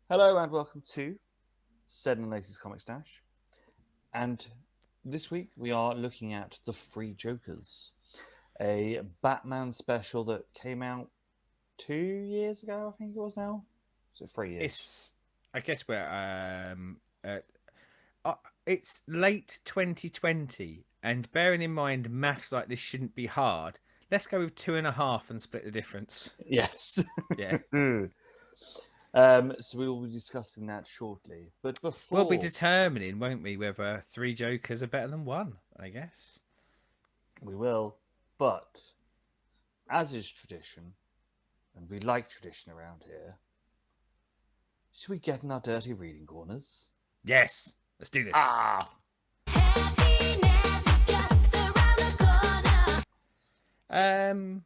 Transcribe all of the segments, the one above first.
Hello and welcome to Seddon and Laceys Comic Stash. And this week we are looking at The Three Jokers, a Batman special that came out 2 years ago, I think it was now. So 3 years. I guess it's late 2020, and bearing in mind maths like this shouldn't be hard. Let's go with 2.5 and split the difference. Yes. Yeah. So we will be discussing that shortly. But before We'll be determining, won't we, whether 3 Jokers are better than 1, I guess. we will, but as is tradition, and we like tradition around here, should we get in our dirty reading corners? Yes. Let's do this.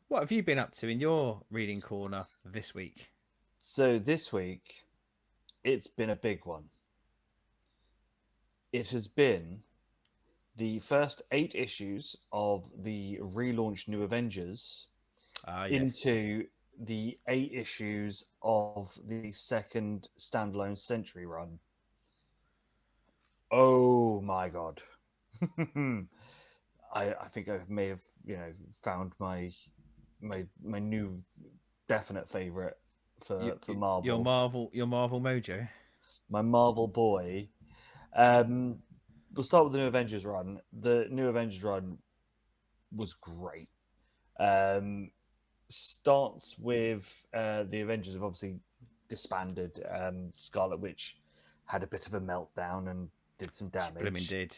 What have you been up to in your reading corner this week? So this week, it's been a big one. It has been the first 8 issues of the relaunched New Avengers Yes. into the 8 issues of the second standalone Century run. Oh my god. I think I may have, found my new definite favorite for Marvel. Your Marvel mojo. My Marvel boy. We'll start with the New Avengers run. The New Avengers run was great. Starts with the Avengers have obviously disbanded. Scarlet Witch had a bit of a meltdown and did some damage. Blooming did.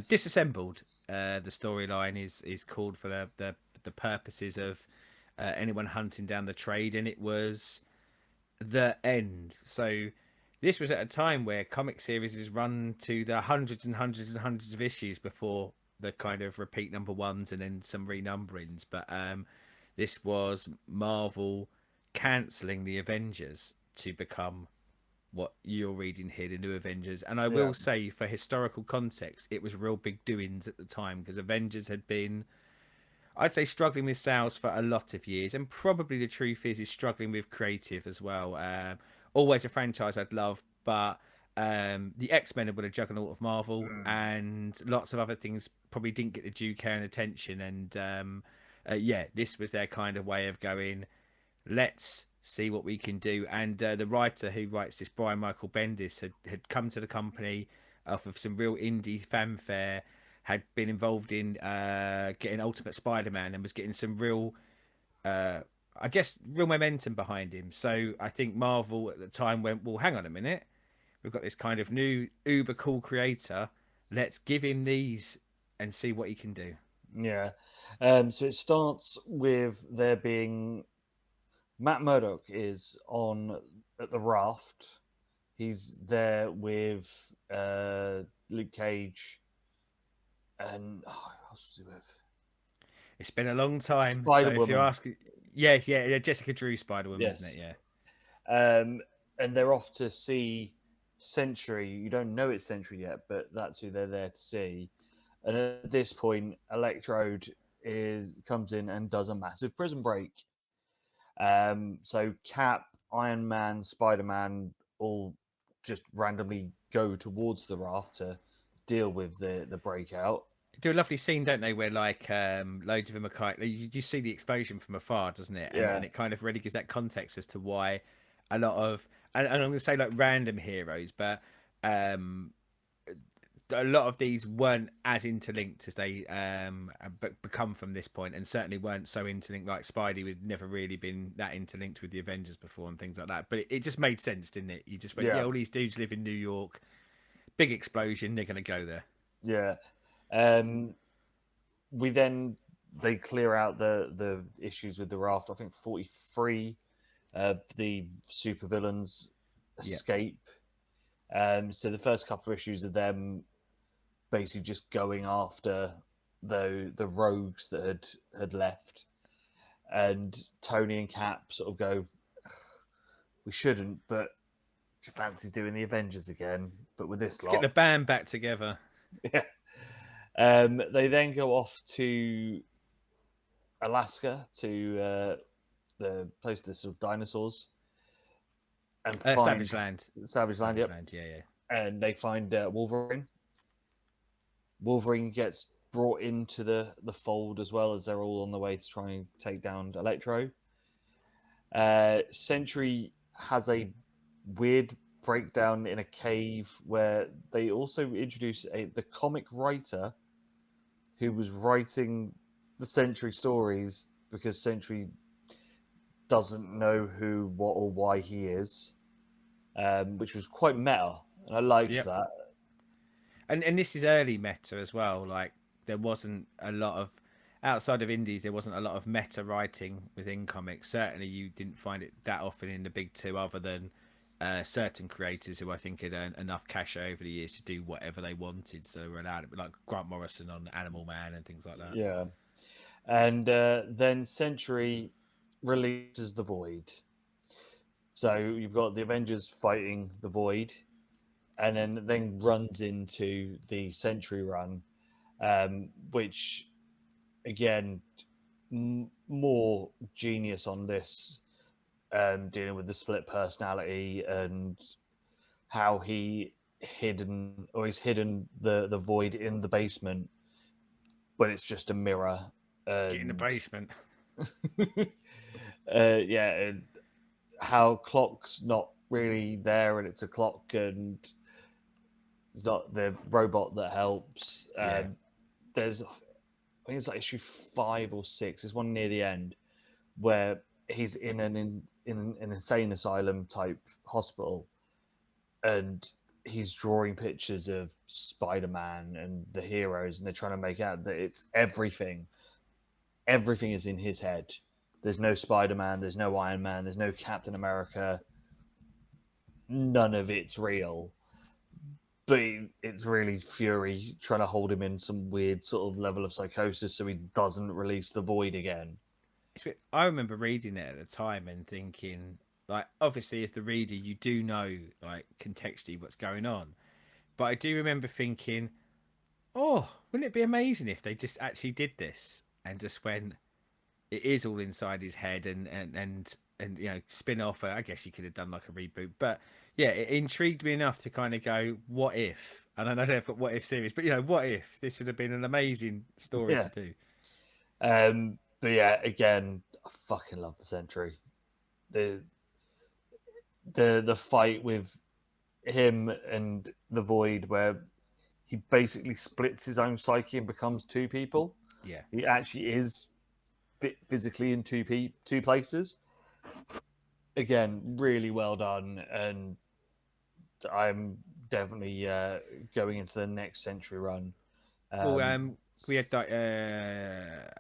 Disassembled. The storyline is called for the purposes of anyone hunting down the trade, and it was the end. So this was at a time where comic series is run to the hundreds and hundreds and hundreds of issues before the kind of repeat number ones and then some renumberings. But this was Marvel cancelling the Avengers to become what you're reading here, the New Avengers. And I will say, for historical context, it was real big doings at the time, because Avengers had been, I'd say, struggling with sales for a lot of years, and probably the truth is struggling with creative as well. Always a franchise I'd love, but the X-Men were a juggernaut of Marvel, and lots of other things probably didn't get the due care and attention. And this was their kind of way of going, let's see what we can do. And the writer who writes this, Brian Michael Bendis, had come to the company off of some real indie fanfare, had been involved in getting Ultimate Spider-Man, and was getting some real momentum behind him. So I think Marvel at the time went, well, hang on a minute, we've got this kind of new uber cool creator, let's give him these and see what he can do. Yeah. So it starts with there being Matt Murdock is on at the raft. He's there with Luke Cage and who else was he with? It's been a long time. Spider-Woman. So if you ask, yeah, Jessica Drew, Spider-Woman, yes. Isn't it? Yeah. And they're off to see Sentry. You don't know it's Sentry yet, but that's who they're there to see. And at this point, Electrode comes in and does a massive prison break. So Cap, Iron Man, Spider-Man all just randomly go towards the raft to deal with the breakout. Do a lovely scene, don't they, where like loads of them are kind. You see the explosion from afar, doesn't it? And it kind of really gives that context as to why a lot of, and I'm going to say like random heroes, but a lot of these weren't as interlinked as they become from this point, and certainly weren't so interlinked. Like Spidey had never really been that interlinked with the Avengers before and things like that. But it just made sense, didn't it? You just went, all these dudes live in New York, big explosion, they're going to go there. Yeah. They clear out the issues with the raft. I think 43 of the supervillains escape. So the first couple of issues of them basically just going after the rogues that had left, and Tony and Cap sort of go, we shouldn't, but she fancies doing the Avengers again, but with this lot. Get the band back together. Yeah. They then go off to Alaska to the place with the sort of dinosaurs and Savage find Land. Savage Land. Savage Yep, Land. Yeah, yeah. and they find Wolverine. Wolverine gets brought into the fold as well as they're all on the way to try and take down Electro. Sentry has a weird breakdown in a cave where they also introduce the comic writer who was writing the Sentry stories because Sentry doesn't know who, what, or why he is, which was quite meta, and I liked Yep. that. And this is early meta as well. Like there wasn't a lot of outside of indies. There wasn't a lot of meta writing within comics. Certainly, you didn't find it that often in the big two, other than certain creators who I think had earned enough cash over the years to do whatever they wanted. So they were allowed it, like Grant Morrison on Animal Man and things like that. Yeah, and then Sentry releases the Void. So you've got the Avengers fighting the Void, and then runs into the Sentry run, which again more genius on this, dealing with the split personality and how he's hidden the Void in the basement, but it's just a mirror, Get in the and basement. yeah, and how clock's not really there, and it's a clock, and it's not the robot that helps. Yeah. There's, I think it's like issue 5 or 6. There's one near the end where he's in an insane asylum type hospital, and he's drawing pictures of Spider-Man and the heroes, and they're trying to make out that it's everything. Everything is in his head. There's no Spider-Man. There's no Iron Man. There's no Captain America. None of it's real. But it's really Fury trying to hold him in some weird sort of level of psychosis so he doesn't release the Void again. I remember reading it at the time and thinking, like, obviously as the reader, you do know like contextually what's going on, but I do remember thinking, oh, wouldn't it be amazing if they just actually did this and just went, it is all inside his head and you know spin off. I guess you could have done like a reboot, but yeah, it intrigued me enough to kind of go, what if? And I know they've got what if series, but you know, what if this would have been an amazing story Yeah. to do? But yeah, again, I fucking love the Sentry. The the fight with him and the Void, where he basically splits his own psyche and becomes two people. Yeah. He actually is physically in two places. Again, really well done, and I'm definitely going into the next Century run. Well, Um, we had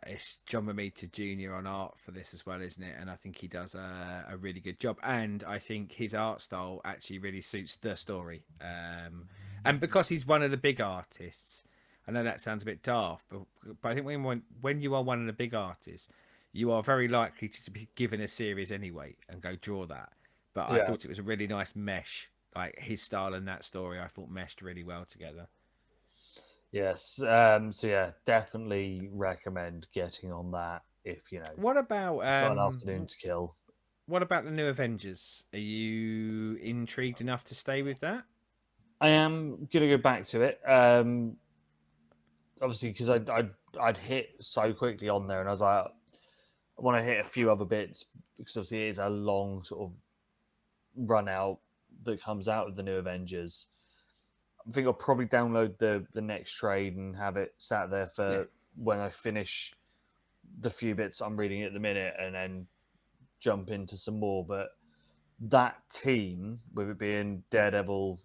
it's John Romita Jr. on art for this as well, isn't it? And I think he does a really good job. And I think his art style actually really suits the story. And because he's one of the big artists, I know that sounds a bit daft, but I think when you are one of the big artists, you are very likely to be given a series anyway and go draw that. But I yeah, thought it was a really nice mesh. Like his style and that story, I thought meshed really well together. yes. So yeah, definitely recommend getting on that if What about got an afternoon to kill. what about the new Avengers? Are you intrigued enough to stay with that? I am gonna go back to it. Obviously, because I'd hit so quickly on there, and I was like, I want to hit a few other bits because obviously it is a long sort of run out that comes out of the new Avengers. I think I'll probably download the next trade and have it sat there Yeah, for when I finish the few bits I'm reading at the minute, and then jump into some more. But that team, with it being Daredevil,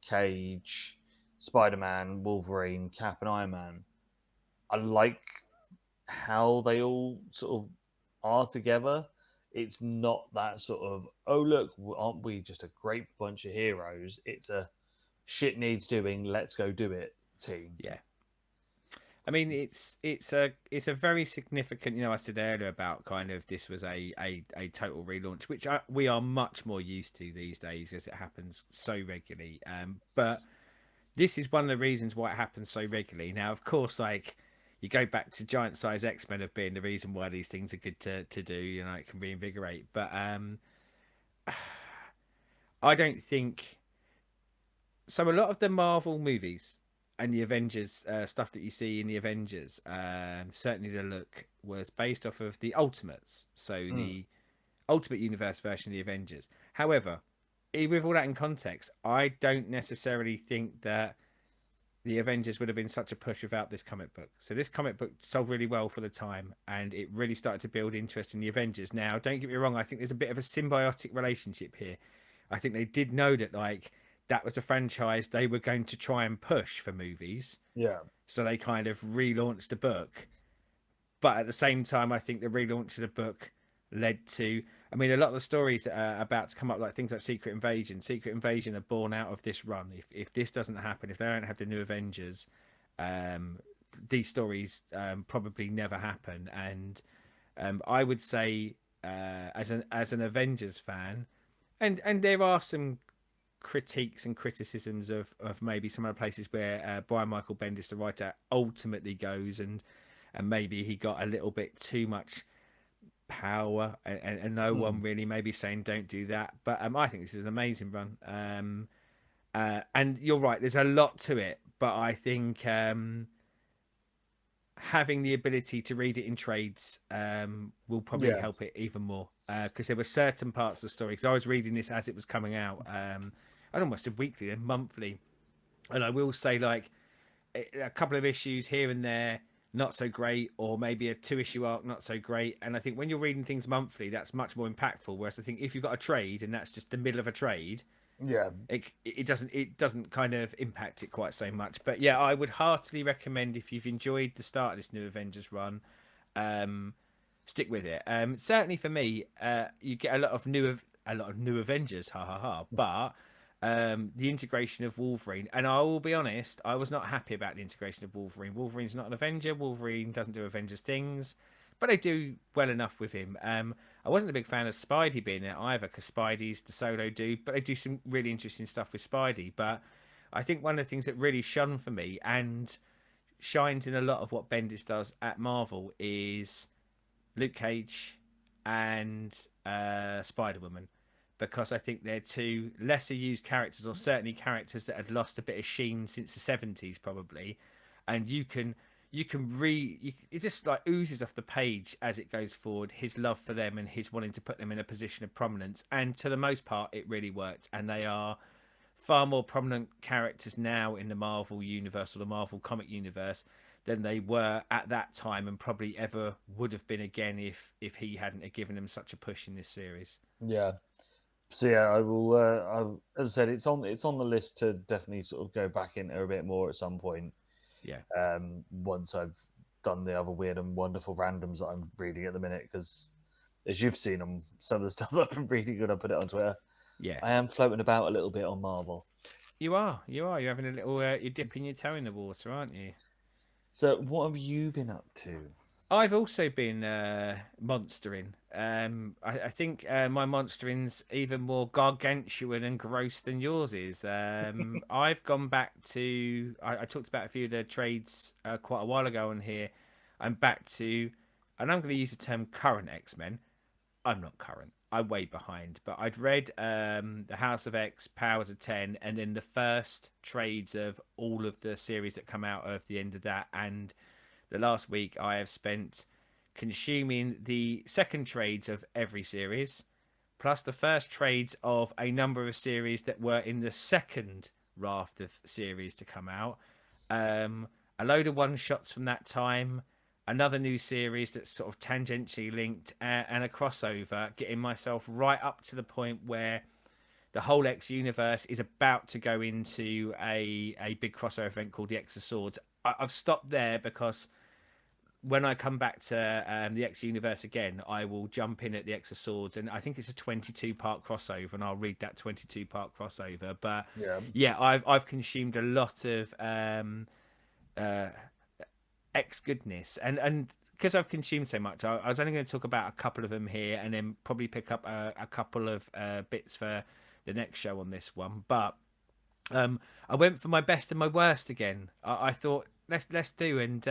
Cage, Spider Man, Wolverine, Cap, and Iron Man, I like how they all sort of are together. It's not that sort of, oh look, aren't we just a great bunch of heroes? It's a shit needs doing, let's go do it team. yeah. I mean, it's a very significant. You know, I said earlier about kind of this was a total relaunch, which we are much more used to these days as it happens so regularly. But this is one of the reasons why it happens so regularly. Now, of course, like you go back to giant size X-Men of being the reason why these things are good to do. You know, it can reinvigorate. But I don't think so. A lot of the Marvel movies and the Avengers stuff that you see in the Avengers, certainly the look was based off of the Ultimates, so Mm. the Ultimate Universe version of the Avengers. However, with all that in context, I don't necessarily think that the Avengers would have been such a push without this comic book. So this comic book sold really well for the time, and it really started to build interest in the Avengers. Now, don't get me wrong, I think there's a bit of a symbiotic relationship here. I think they did know that like that was a franchise they were going to try and push for movies, Yeah. so they kind of relaunched the book. But at the same time, I think the relaunch of the book led to. I mean, a lot of the stories that are about to come up, like things like Secret Invasion, are born out of this run. If this doesn't happen, if they don't have the new Avengers, um, these stories probably never happen. And I would say, as an Avengers fan, and there are some critiques and criticisms of maybe some of the places where Brian Michael Bendis, the writer, ultimately goes, and maybe he got a little bit too much power, and no one Mm. really maybe saying don't do that. But I think this is an amazing run. And you're right, there's a lot to it, but I think having the ability to read it in trades will probably Yeah. help it even more, because there were certain parts of the story, because I was reading this as it was coming out. I almost said weekly and monthly, and I will say like a couple of issues here and there not so great, or maybe a 2 issue arc not so great. And I think when you're reading things monthly, that's much more impactful, whereas I think if you've got a trade and that's just the middle of a trade, Yeah. it doesn't kind of impact it quite so much. But yeah, I would heartily recommend, if you've enjoyed the start of this new Avengers run, um stick with it. Certainly for me, you get a lot of new Avengers, ha ha ha. But the integration of Wolverine, and I will be honest, I was not happy about the integration of Wolverine. Wolverine's not an Avenger. Wolverine doesn't do Avengers things, but they do well enough with him. I wasn't a big fan of Spidey being there either, because Spidey's the solo dude, but they do some really interesting stuff with Spidey. But I think one of the things that really shone for me and shines in a lot of what Bendis does at Marvel is Luke Cage and Spider Woman, because I think they're two lesser used characters, or certainly characters that had lost a bit of sheen since the 70s probably. And it just like oozes off the page as it goes forward, his love for them and his wanting to put them in a position of prominence. And to the most part, it really worked, and they are far more prominent characters now in the Marvel universe, or the Marvel comic universe, than they were at that time, and probably ever would have been again if he hadn't have given them such a push in this series. Yeah. So yeah, I will. As I said, it's on the list to definitely sort of go back into a bit more at some point. Yeah, Once I've done the other weird and wonderful randoms that I'm reading at the minute, because as you've seen them, some of the stuff I've been reading, and I put it on Twitter. yeah. I am floating about a little bit on Marvel. You're having a little, you're dipping your toe in the water, aren't you? So what have you been up to? I've also been monstering. I think my monstering's even more gargantuan and gross than yours is. I've gone back to. I talked about a few of the trades quite a while ago on here. I'm back to, and I'm going to use the term current X Men. I'm not current. I'm way behind. But I'd read the House of X, Powers of 10, and then the first trades of all of the series that come out of the end of that, and the last week I have spent consuming the second trades of every series, plus the first trades of a number of series that were in the second raft of series to come out. A load of one shots from that time, another new series that's sort of tangentially linked, and a crossover, getting myself right up to the point where the whole X universe is about to go into a big crossover event called the X of Swords. I've stopped there because when I come back to the X universe again, I will jump in at the X of Swords, and I think it's a 22-part crossover, and I'll read that 22-part crossover. But Yeah. yeah, I've consumed a lot of uh, X goodness, and because I've consumed so much, I was only going to talk about a couple of them here, and then probably pick up a couple of bits for the next show on this one. But I went for my best and my worst again. I thought let's do, and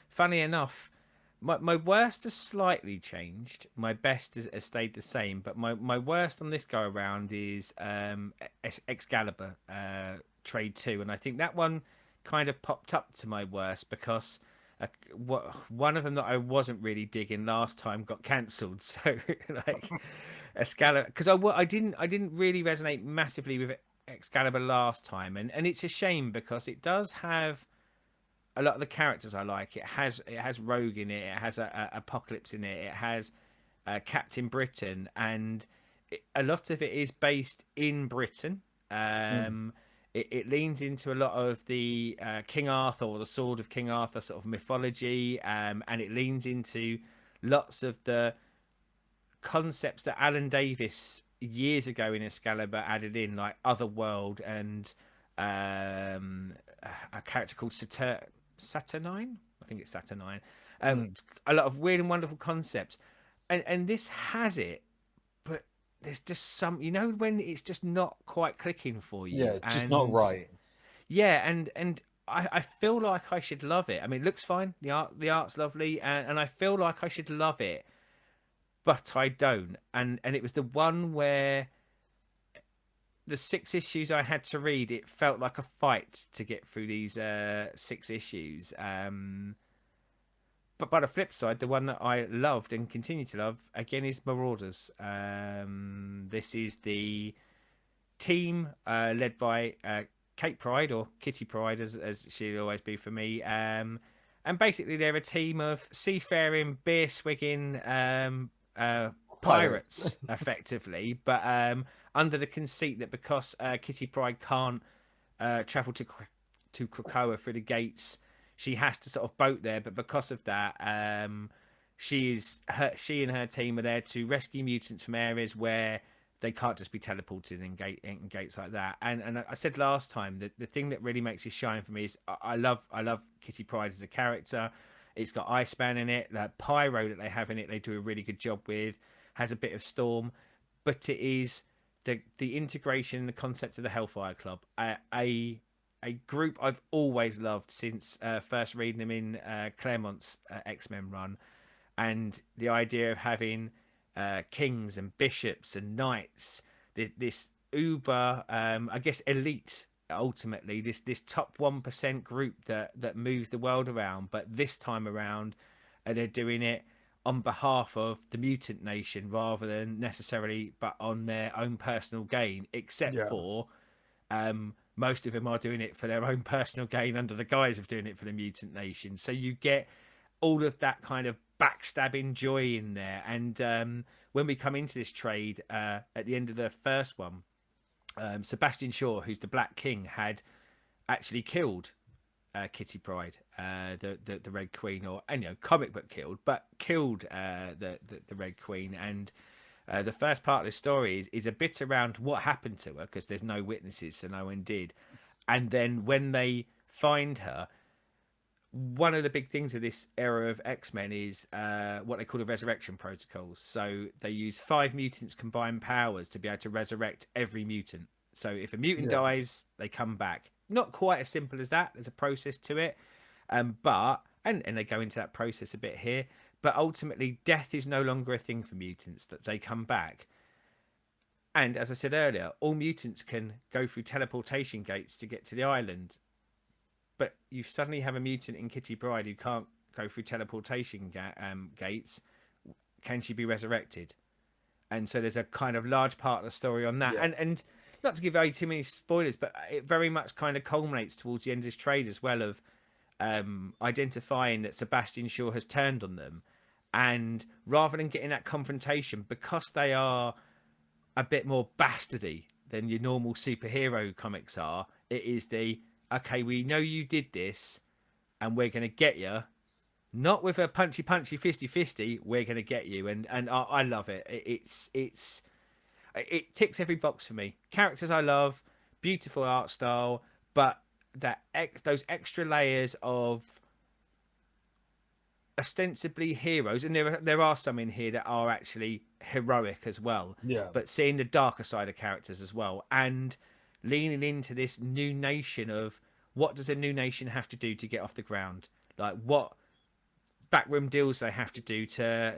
funny enough, my worst has slightly changed. My best has stayed the same, but my worst on this go around is Excalibur Trade 2, and I think that one kind of popped up to my worst because one of them that I wasn't really digging last time got cancelled. So like Excalibur, because I didn't really resonate massively with Excalibur last time, and it's a shame because it does have a lot of the characters I like. It has Rogue in it. It has a Apocalypse in it. It has Captain Britain, and a lot of it is based in Britain. Mm. It leans into a lot of the King Arthur or the Sword of King Arthur sort of mythology, and it leans into lots of the concepts that Alan Davis years ago in Excalibur added in, like Otherworld and a character called Saturnine. I think it's Saturnine. Mm. A lot of weird and wonderful concepts, and this has it, but there's just some, when it's just not quite clicking for Yeah, you, it's just not and right. yeah, and I feel like I should love it. I mean, it looks fine. The art's lovely, and I feel like I should love it, but I don't. And it was the one where the 6 issues I had to read, it felt like a fight to get through these 6 issues. But by the flip side, the one that I loved and continue to love again is Marauders. This is the team led by Kate Pride, or Kitty Pride as she'll always be for me. And basically, they're a team of seafaring, beer swigging Pirates. pirates, effectively, but under the conceit that because Kitty Pride can't travel to Krakoa through the gates, she has to sort of boat there. But because of that, she and her team are there to rescue mutants from areas where they can't just be teleported in gates like that. And I said last time that the thing that really makes it shine for me is I love Kitty Pryde as a character. It's got Iceman in it. That Pyro that they have in it, they do a really good job with. Has a bit of Storm, but it is the integration, the concept of the Hellfire Club, a group I've always loved since first reading them in Claremont's X-Men run, and the idea of having kings and bishops and knights, this uber, I guess, elite. Ultimately, this top 1% group that moves the world around, but this time around, they're doing it on behalf of the mutant nation rather than necessarily, but on their own personal gain. Except Yeah. for most of them are doing it for their own personal gain under the guise of doing it for the mutant nation. So you get all of that kind of backstabbing joy in there. And when we come into this trade at the end of the first one, Sebastian Shaw, who's the Black King, had actually killed Kitty Pryde, the Red Queen, or comic book killed, but killed the Red Queen. And the first part of the story is a bit around what happened to her, because there's no witnesses, so no one did. And then when they find her, one of the big things of this era of X-Men is what they call the resurrection protocols. So they use 5 mutants' combined powers to be able to resurrect every mutant. So if a mutant dies, they come back. Not quite as simple as that. There's a process to it. But they go into that process a bit here. But ultimately, death is no longer a thing for mutants, that they come back. And as I said earlier, all mutants can go through teleportation gates to get to the island. But you suddenly have a mutant in Kitty Pryde who can't go through teleportation gates. Can she be resurrected? And so there's a kind of large part of the story on that. Yeah. And not to give away too many spoilers, but it very much kind of culminates towards the end of this trade as well, of identifying that Sebastian Shaw has turned on them. And rather than getting that confrontation, because they are a bit more bastardy than your normal superhero comics are, it is okay, we know you did this, and we're going to get you. Not with a punchy, fisty. We're going to get you, and I love it. It ticks every box for me. Characters I love, beautiful art style, but those extra layers of ostensibly heroes, and there are some in here that are actually heroic as well. Yeah. But seeing the darker side of characters as well, and leaning into this new nation of what does a new nation have to do to get off the ground? Like, what backroom deals they have to do to,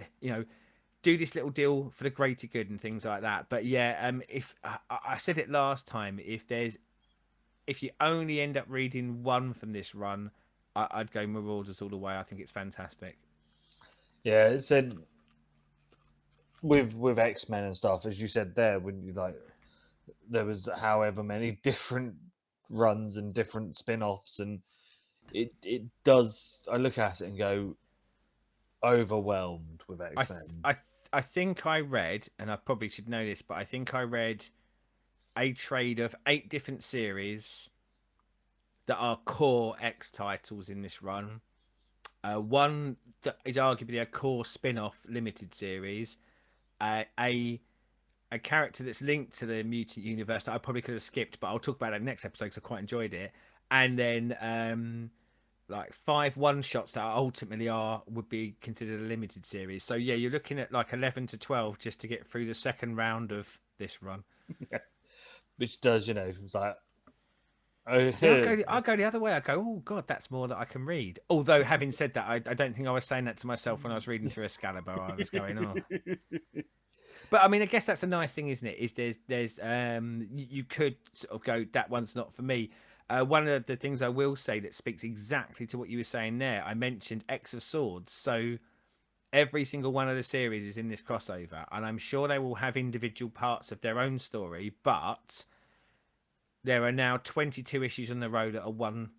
do this little deal for the greater good and things like that. But yeah, if I said it last time, if you only end up reading one from this run, I'd go Marauders all the way. I think it's fantastic. Yeah, it said with X-Men and stuff, as you said there, when you like there was however many different runs and different spin-offs, and it does. I look at it and go overwhelmed with I X-Men. I I think I read, and I probably should know this, but I think I read a trade of 8 different series that are core X titles in this run. One that is arguably a core spin-off limited series. A character that's linked to the mutant universe that I probably could have skipped, but I'll talk about that next episode because I quite enjoyed it. And then like 5 one-shots that ultimately would be considered a limited series. So yeah, you're looking at like 11 to 12 just to get through the second round of this run. Which does, it's like, oh, See, I go the other way. I go, oh god, that's more that I can read. Although having said that, I don't think I was saying that to myself when I was reading through Excalibur. I was going, oh. But I mean, I guess that's a nice thing, isn't it? Is there's you could sort of go, that one's not for me. One of the things I will say that speaks exactly to what you were saying there, I mentioned X of Swords. So every single one of the series is in this crossover, and I'm sure they will have individual parts of their own story, but there are now 22 issues on the road that are one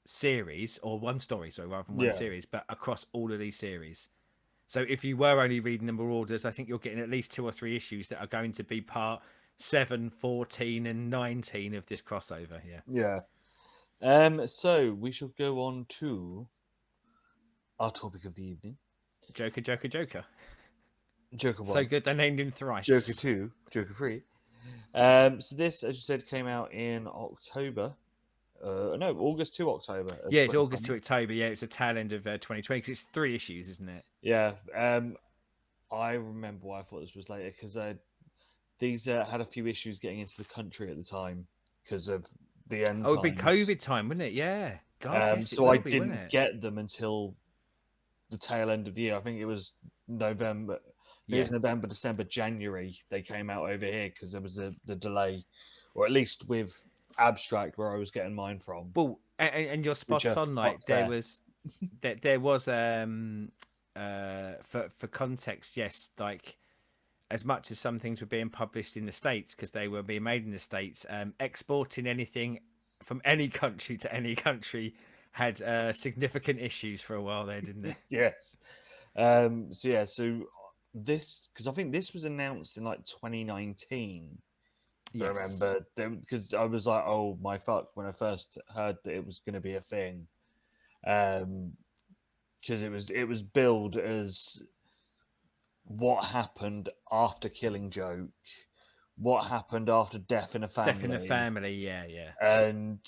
series, or one story, sorry, rather than one yeah, series, but across all of these series. So if you were only reading the Marauders, I think you're getting at least 2 or 3 issues that are going to be part 7, 14, and 19 of this crossover. Yeah. yeah. So we shall go on to our topic of the evening: Joker, Joker, Joker. Joker So One, good they named him Joker thrice. Two, Joker Three. So this, as you said, came out in October. No, August to October of Yeah, it's August 2020. to October. Yeah, it's a tail end of 2020 because it's 3 issues, isn't it? Yeah. I remember why I thought this was later because these had a few issues getting into the country at the time because of the end Oh, it'd be times. COVID time, wouldn't it? Yeah. God, yes, it So I will be, wouldn't didn't it? get them until the tail end of the year. I think it was November. I think it Yeah. was November, December, January. They came out over here because there was the delay, or at least with Abstract where I was getting mine from, Well, and you're which spot are on. not Like fair. there was for context, yes, like as much as some things were being published in the States because they were being made in the States, exporting anything from any country to any country had significant issues for a while there, didn't it? Yes. So yeah. So this, because I think this was announced in like 2019. I Yes. remember because I was like, "Oh my fuck!" when I first heard that it was going to be a thing, because it was billed as what happened after killing Joke, what happened after death in a Death in the family, Family, yeah, yeah. and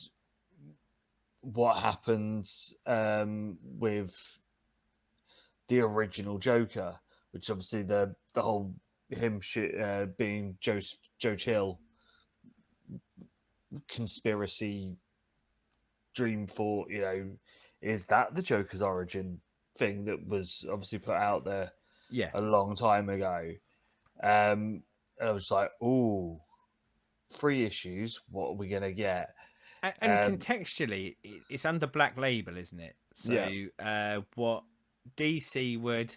what happens with the original Joker, which obviously the whole being Joe Chill conspiracy dream thought, is that the Joker's origin thing that was obviously put out there Yeah. a long time ago. And I was like, "Ooh, 3 issues. What are we gonna get?" And contextually, it's under Black Label, isn't it? Yeah, So, what DC would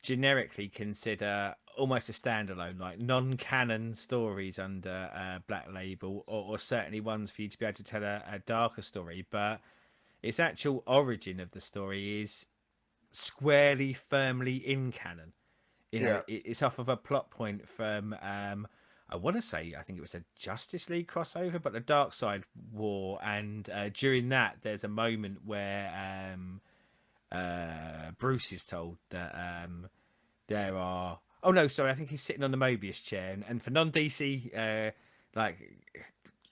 generically consider almost a standalone, like non-canon stories under Black Label, or certainly ones for you to be able to tell a darker story. But its actual origin of the story is squarely, firmly in canon. yeah, It's off of a plot point from I want to say, I think it was a Justice League crossover, but the Dark Side War, and during that, there's a moment where Bruce is told that there are. Oh no, sorry, I think he's sitting on the Mobius chair, and for non-DC, like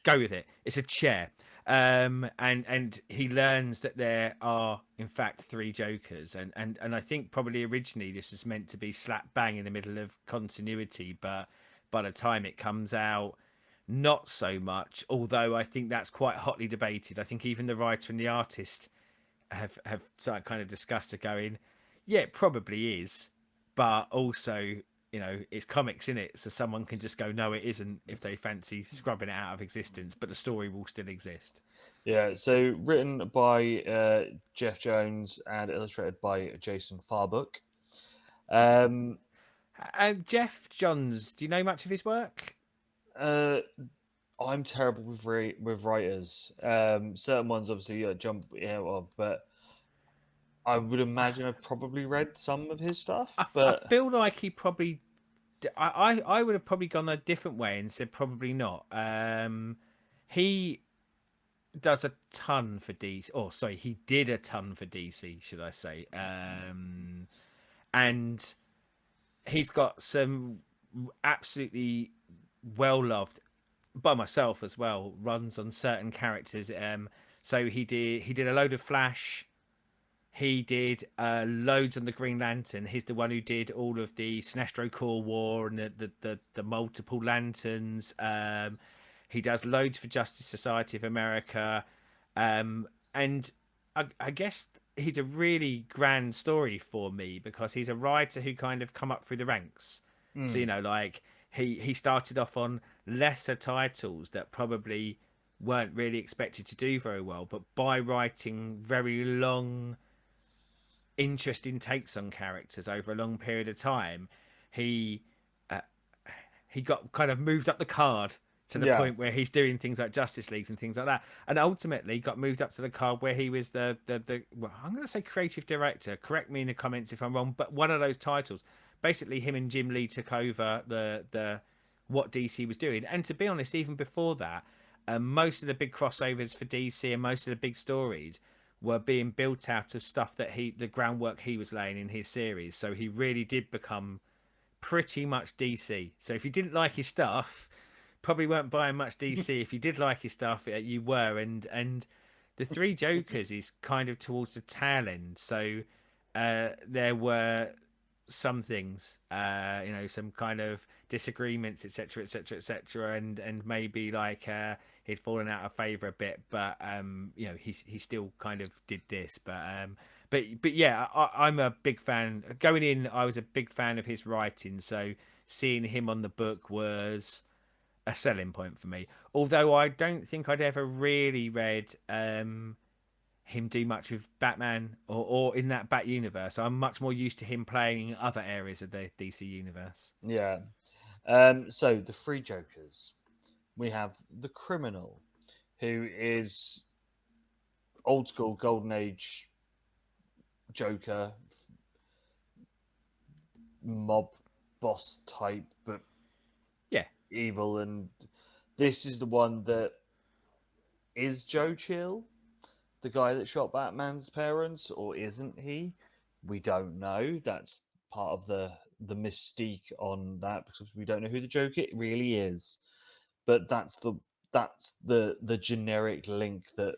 go with it. It's a chair, and he learns that there are in fact 3 Jokers, and I think probably originally this was meant to be slap bang in the middle of continuity, but by the time it comes out, not so much. Although I think that's quite hotly debated. I think even the writer and the artist have sort of kind of discussed it, going, yeah, it probably is, but also, it's comics in it, so someone can just go, no, it isn't, if they fancy scrubbing it out of existence, but the story will still exist. Yeah, so written by Jeff Jones and illustrated by Jason Farbuck. Um, And Jeff Johns, do you know much of his work? uh, I'm terrible with with writers. Certain ones obviously jump out of, but I would imagine I've probably read some of his stuff. I But feel like he probably, I would have probably gone a different way and said probably not. He does a ton for DC. Oh, sorry, he did a ton for DC, should I say? And he's got some absolutely well loved by myself as well runs on certain characters. So he did a load of Flash. He did loads on the Green Lantern. He's the one who did all of the Sinestro Corps War and the multiple lanterns. He does loads for Justice Society of America, and I guess he's a really grand story for me because he's a writer who kind of come up through the ranks. So mm, like he started off on lesser titles that probably weren't really expected to do very well, but by writing very long interesting takes on characters over a long period of time, he uh, he got kind of moved up the card to the yeah, point where he's doing things like Justice Leagues and things like that, and ultimately got moved up to the card where he was the well, I'm going to say creative director. Correct me in the comments if I'm wrong, but one of those titles. Basically, him and Jim Lee took over the what DC was doing, and to be honest, even before that, most of the big crossovers for DC and most of the big stories were being built out of stuff that the groundwork he was laying in his series. So he really did become pretty much DC. So if you didn't like his stuff, probably weren't buying much DC. If you did like his stuff, you were. And the Three Jokers is kind of towards the tail end. So there were some things, some kind of disagreements, etc., etc., etc., and maybe like he'd fallen out of favor a bit, but he still kind of did this, but yeah, I'm a big fan. Going in, I was a big fan of his writing, so seeing him on the book was a selling point for me. Although I don't think I'd ever really read him do much with Batman or in that Bat universe. I'm much more used to him playing in other areas of the DC universe. yeah. So the three Jokers. We have the criminal, who is old school golden age Joker, mob boss type, but Yeah, evil. And this is the one that is Joe Chill, the guy that shot Batman's parents, or isn't he? We don't know. That's part of the mystique on that because we don't know who the Joker really is. But that's the generic link that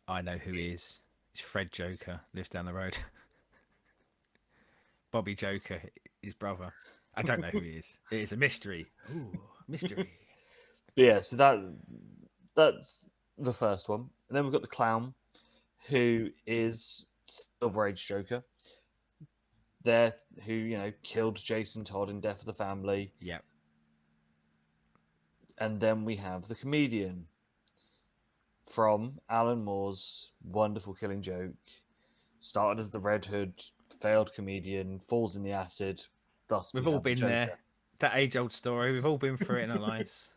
I know who he is. It's Fred Joker, lives down the road. Bobby Joker, his brother. I don't know who he is. It is a mystery. Ooh, mystery. But yeah, so that's the first one. And then we've got the clown, who is Silver Age Joker. There, who killed Jason Todd in Death of the Family. Yep. And then we have the comedian from Alan Moore's wonderful Killing Joke. Started as the Red Hood, failed comedian, falls in the acid. Thus, we We've all have the been there. Joker. That age old story. We've all been through it in our lives.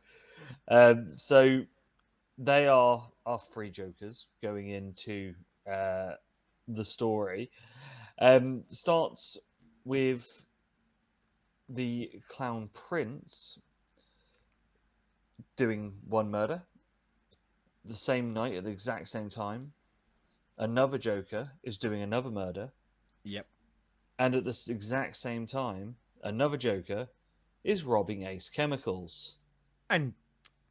So they are our three Jokers going into the story. Starts with the Clown Prince doing one murder the same night at the exact same time. Another Joker is doing another murder, Yep. and at this exact same time, another Joker is robbing Ace Chemicals And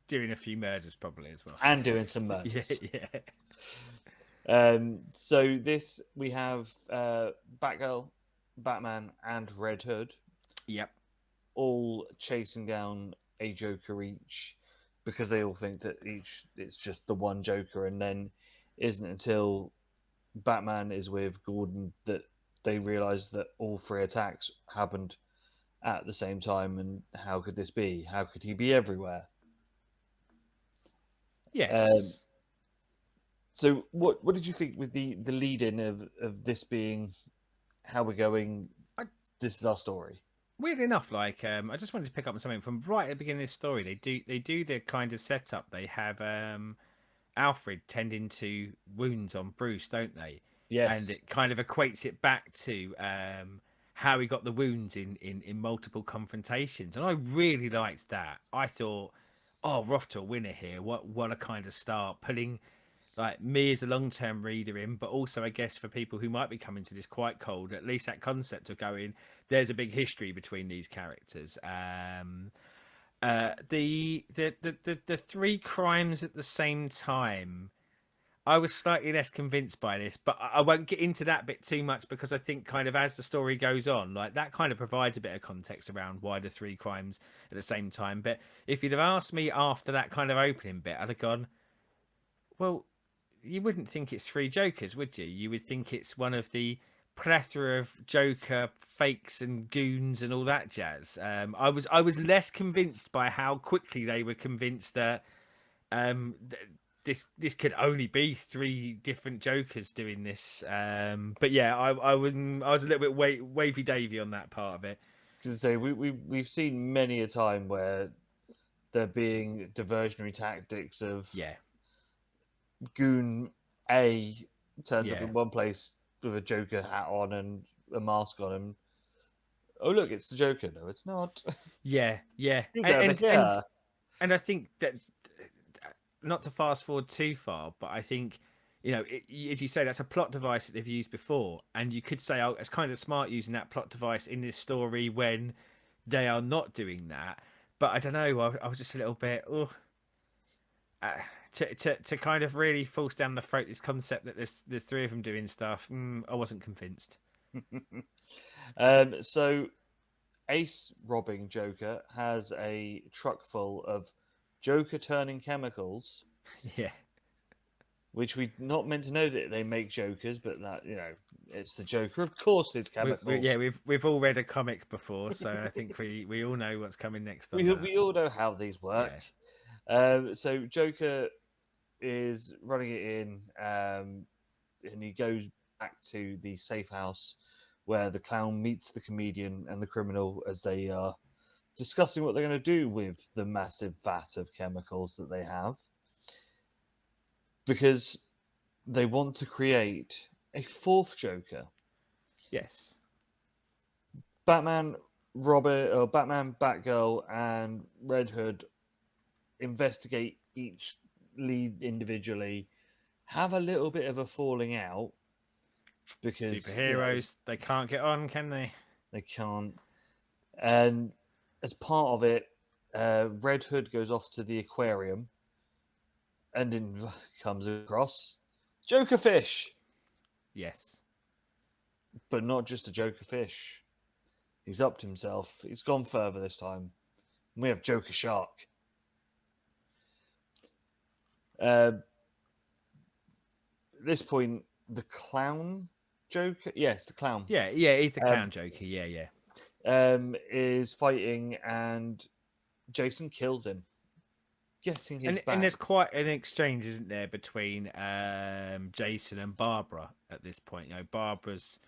doing a few murders probably as well. and doing some Yeah, murders. yeah. So this we have Batgirl, Batman, and Red Hood Yep. all chasing down a Joker each because they all think that each it's just the one Joker, and then isn't until Batman is with Gordon, that they realize that all three attacks happened at the same time, and how could this be? How could he be everywhere? Um, Yes. so, what did you think with the lead in of this being how we're going? I, This is our story. weirdly enough, like I just wanted to pick up on something from right at the beginning of the story. They do the kind of setup. They have Alfred tending to wounds on Bruce, don't they? And Yes, it kind of equates it back to how he got the wounds in multiple confrontations, and I really liked that. I thought, oh, we're off to a winner here. What a kind of start, putting like me as a long term reader in, but also I guess for people who might be coming to this quite cold, at least that concept of going, there's a big history between these characters. The three crimes at the same time. I was slightly less convinced by this, but I won't get into that bit too much because I think kind of as the story goes on, like that kind of provides a bit of context around why the three crimes at the same time. But if you'd have asked me after that kind of opening bit, I'd have gone, well, you wouldn't think it's three Jokers, would you? You would think it's one of the plethora of Joker fakes and goons and all that jazz. I was less convinced by how quickly they were convinced that this could only be three different Jokers doing this. But yeah, I was a little bit wavy davy on that part of it. because say we've seen many a time where there being diversionary tactics of Yeah, Goon A turns up yeah, in one place with a Joker hat on and a mask on him. Oh look, it's the Joker. No, it's not. yeah, yeah, He's and over and and, here. and I think that not to fast forward too far, but I think as you say, that's a plot device that they've used before, and you could say, oh, it's kind of smart using that plot device in this story when they are not doing that. But I don't know. I was just a little bit, uh, to kind of really force down the throat this concept that there's three of them doing stuff. I wasn't convinced. So Ace robbing Joker has a truck full of Joker turning chemicals, Yeah, which we're not meant to know that they make Jokers, but that it's the Joker. Of course, it's yeah, chemicals. we've all read a comic before, so I think we all know what's coming next on We that. we all know how these work. Yeah. So Joker is running it in, and he goes back to the safe house where the clown meets the comedian and the criminal as they are discussing what they're going to do with the massive vat of chemicals that they have, because they want to create a fourth Joker. Yes. Batman, Robert, or Batman, Batgirl, and Red Hood investigate each lead individually, have a little bit of a falling out because Superheroes, they can't get on, can they? they can't. And as part of it, Red Hood goes off to the aquarium and then comes across Joker fish, Yes. but not just a Joker fish. He's upped himself. He's gone further this time. We have Joker shark. At this point, the clown Joker, yes, the clown, Yeah, yeah, he's the um, clown Joker. Yeah, yeah. is fighting, and Jason kills him, getting his And there's back. quite an exchange, isn't there, between Jason and Barbara at this point. Barbara's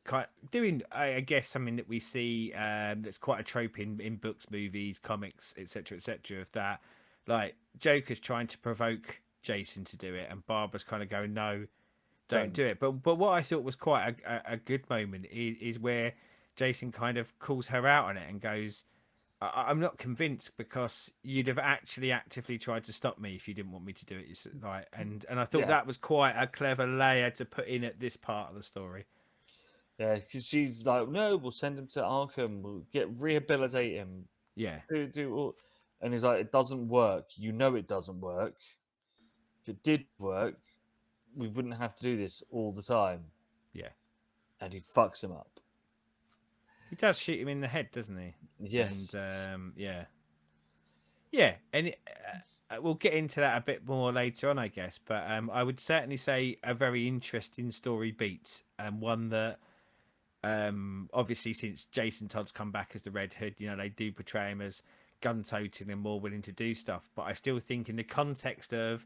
kind doing, I guess, something that we see that's quite a trope in books, movies, comics, etc., etc. Of that, like Joker's trying to provoke Jason to do it, and Barbara's kind of going, "No, don't Don't. do it." But what I thought was quite a good moment is where Jason kind of calls her out on it and goes, I'm not convinced because you'd have actually actively tried to stop me if you didn't want me to do it. Like, and I thought Yeah, that was quite a clever layer to put in at this part of the story. yeah, because she's like, no, we'll send him to Arkham. We'll get rehabilitate him. Yeah, Do all, and he's like, it doesn't work. You know, it doesn't work. If it did work, we wouldn't have to do this all the time. yeah. And he fucks him up. He does shoot him in the head, doesn't he? And Yes. yeah, yeah. And we'll get into that a bit more later on, I guess. But I would certainly say a very interesting story beat, and one that obviously since Jason Todd's come back as the Red Hood, they do portray him as gun-toting and more willing to do stuff. But I still think in the context of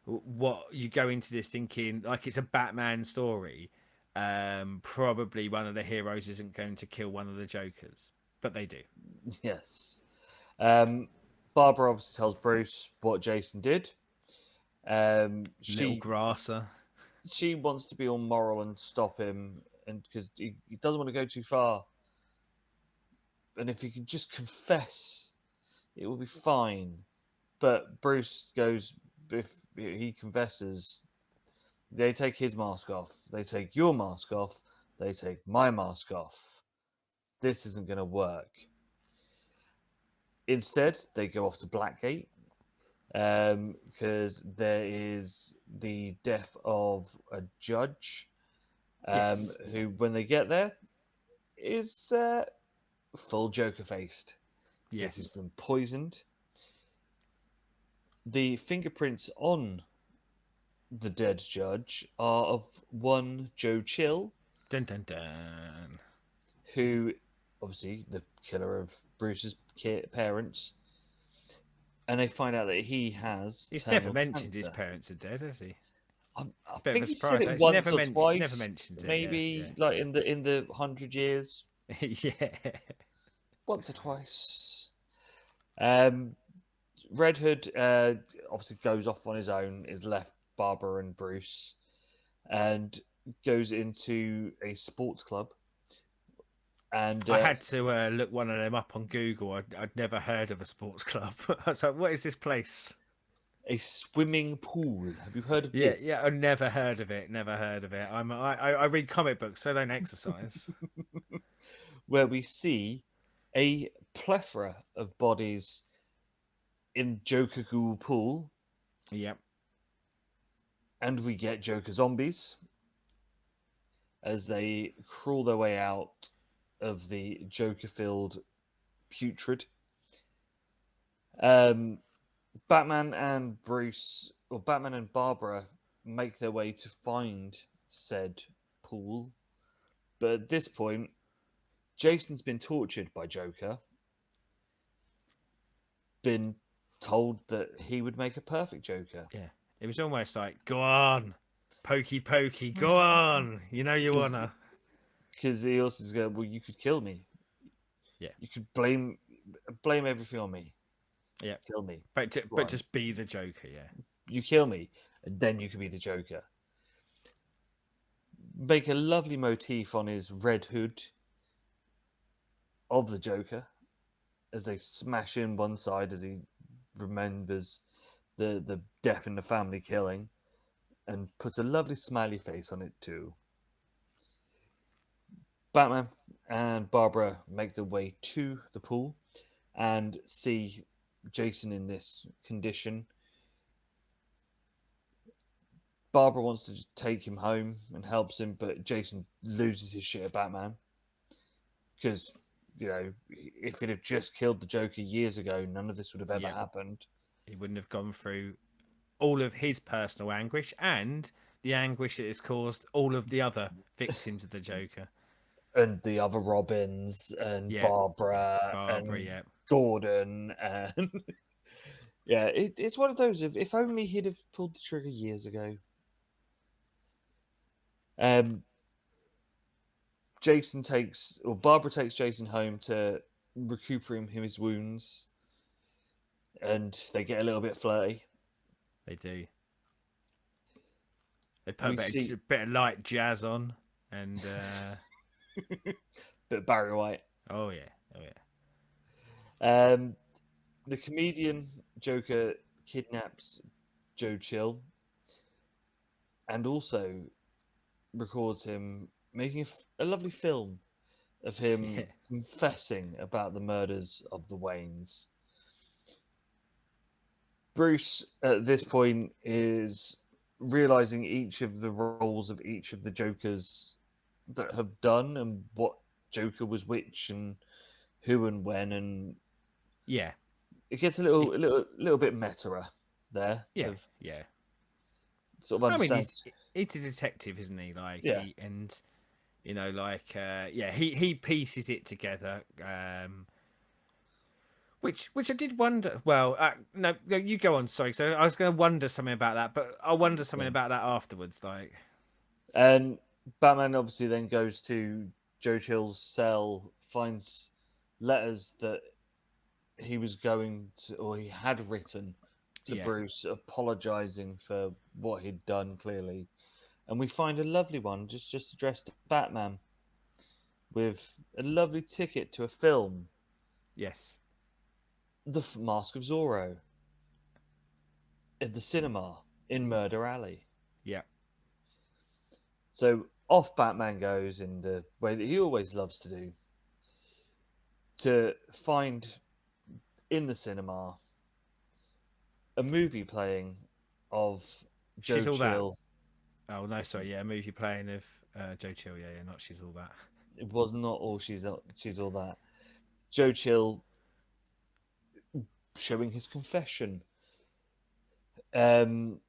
what you go into this thinking like it's a Batman story, probably one of the heroes isn't going to kill one of the Jokers, but they do. Yes. Um, Barbara obviously tells Bruce what Jason did. Um, Little she grasser. she wants to be all moral and stop him, and because he doesn't want to go too far. And if he can just confess, it will be fine. But Bruce goes, if he confesses, they take his mask off. They take your mask off. They take my mask off. This isn't going to work. Instead, they go off to Blackgate because there is the death of a judge Yes. who, when they get there, is full Joker faced because he's Yes. been poisoned. The fingerprints on the dead judge are of one Joe Chill, Dun dun dun. who obviously the killer of Bruce's parents, and they find out that he has He's never terminal mentioned his cancer. parents are dead, has he? I Bit of a think he said surprise. it He's once or never twice, mentioned it. Yeah, maybe yeah, like in the 100 years, yeah. once or twice. Um, Red Hood obviously goes off on his own, is left Barbara and Bruce, and goes into a sports club. And I had to look one of them up on Google. I'd never heard of a sports club. I was like, "What is this place?" a swimming pool. Have you heard of Yeah, this? yeah. I never heard of it. Never heard of it. I read comic books, so I don't exercise. Where we see a plethora of bodies in Joker Ghoul Pool, Yep. and we get Joker zombies as they crawl their way out of the Joker filled putrid. Um, Batman and Bruce, or Batman and Barbara, make their way to find said pool. But at this point, Jason's been tortured by Joker, been told that he would make a perfect Joker. Yeah. It was almost like, "Go on, pokey pokey, go on. You know you wanna." Because he also is going, well, you could kill me. Yeah. You could blame everything on me. Yeah. Kill me. Go But on. just be the Joker. Yeah. You kill me, and then you can be the Joker. Make a lovely motif on his red hood of the Joker as they smash in one side as he remembers the death in the family killing, and puts a lovely smiley face on it too. Batman and Barbara make their way to the pool and see Jason in this condition. Barbara wants to just take him home and helps him, but Jason loses his shit at Batman because, if he'd have just killed the Joker years ago, none of this would have ever Yep. happened. He wouldn't have gone through all of his personal anguish and the anguish that has caused all of the other victims of the Joker. And the other Robins and Yeah, Barbara Barbara. and Yeah, Gordon and yeah, it's one of those. If only he'd have pulled the trigger years ago. Um, Barbara takes Jason home to recuperate him his wounds, and they get a little bit flirty. they do. They put We see a bit of light jazz on, and bit of Barry White. oh yeah, oh yeah. Um, the comedian Joker kidnaps Joe Chill, and also records him making a lovely film of him Yeah, confessing about the murders of the Waynes. Bruce, at this point, is realizing each of the roles of each of the Jokers that have done and what Joker was which and who and when, and yeah. it gets a It, little bit meta. there Yeah, of yeah. sort of I mean, understands. he's a detective, isn't he? Like Yeah, yeah, he pieces it together. Which I did wonder. Well, no, you go on. Sorry, so I was going to wonder something about that, but I'll wonder something yeah. about that afterwards. Like, And Batman obviously then goes to Joe Chill's cell, finds letters that he was going to, or he had written to yeah, Bruce, apologizing for what he'd done. Clearly, and we find a lovely one just addressed to Batman with a lovely ticket to a film, yes, The Mask of Zorro, at the cinema in Murder Alley. yeah. So off Batman goes in the way that he always loves to do, to find in the cinema a movie playing of She's Joe all that. Chill. Oh no, sorry, yeah, a movie playing of Joe Chill. Yeah, yeah, not she's all that. It was not all she's all that. Joe Chill showing his confession. Lovely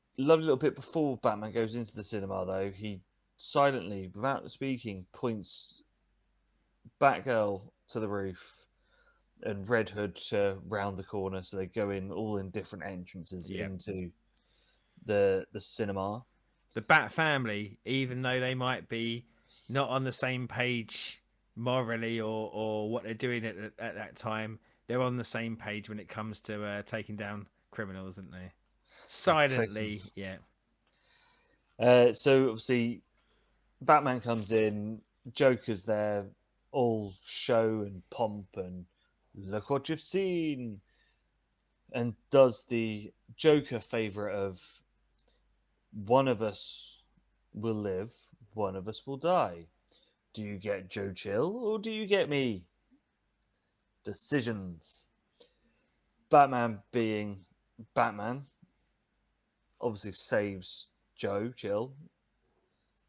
little bit before Batman goes into the cinema, though. He silently, without speaking, points Batgirl to the roof and Red Hood round the corner, so they go in all in different entrances Yeah, into the cinema. the Bat family, even though they might be not on the same page morally or what they're doing at that time, they're on the same page when it comes to taking down criminals, aren't they? Taken. Silently, yeah, So obviously Batman comes in, Joker's there, all show and pomp and look what you've seen, and does the Joker favorite of one of us will live, one of us will die. Do you get Joe Chill or do you get me? Decisions. Batman being Batman obviously saves Joe Chill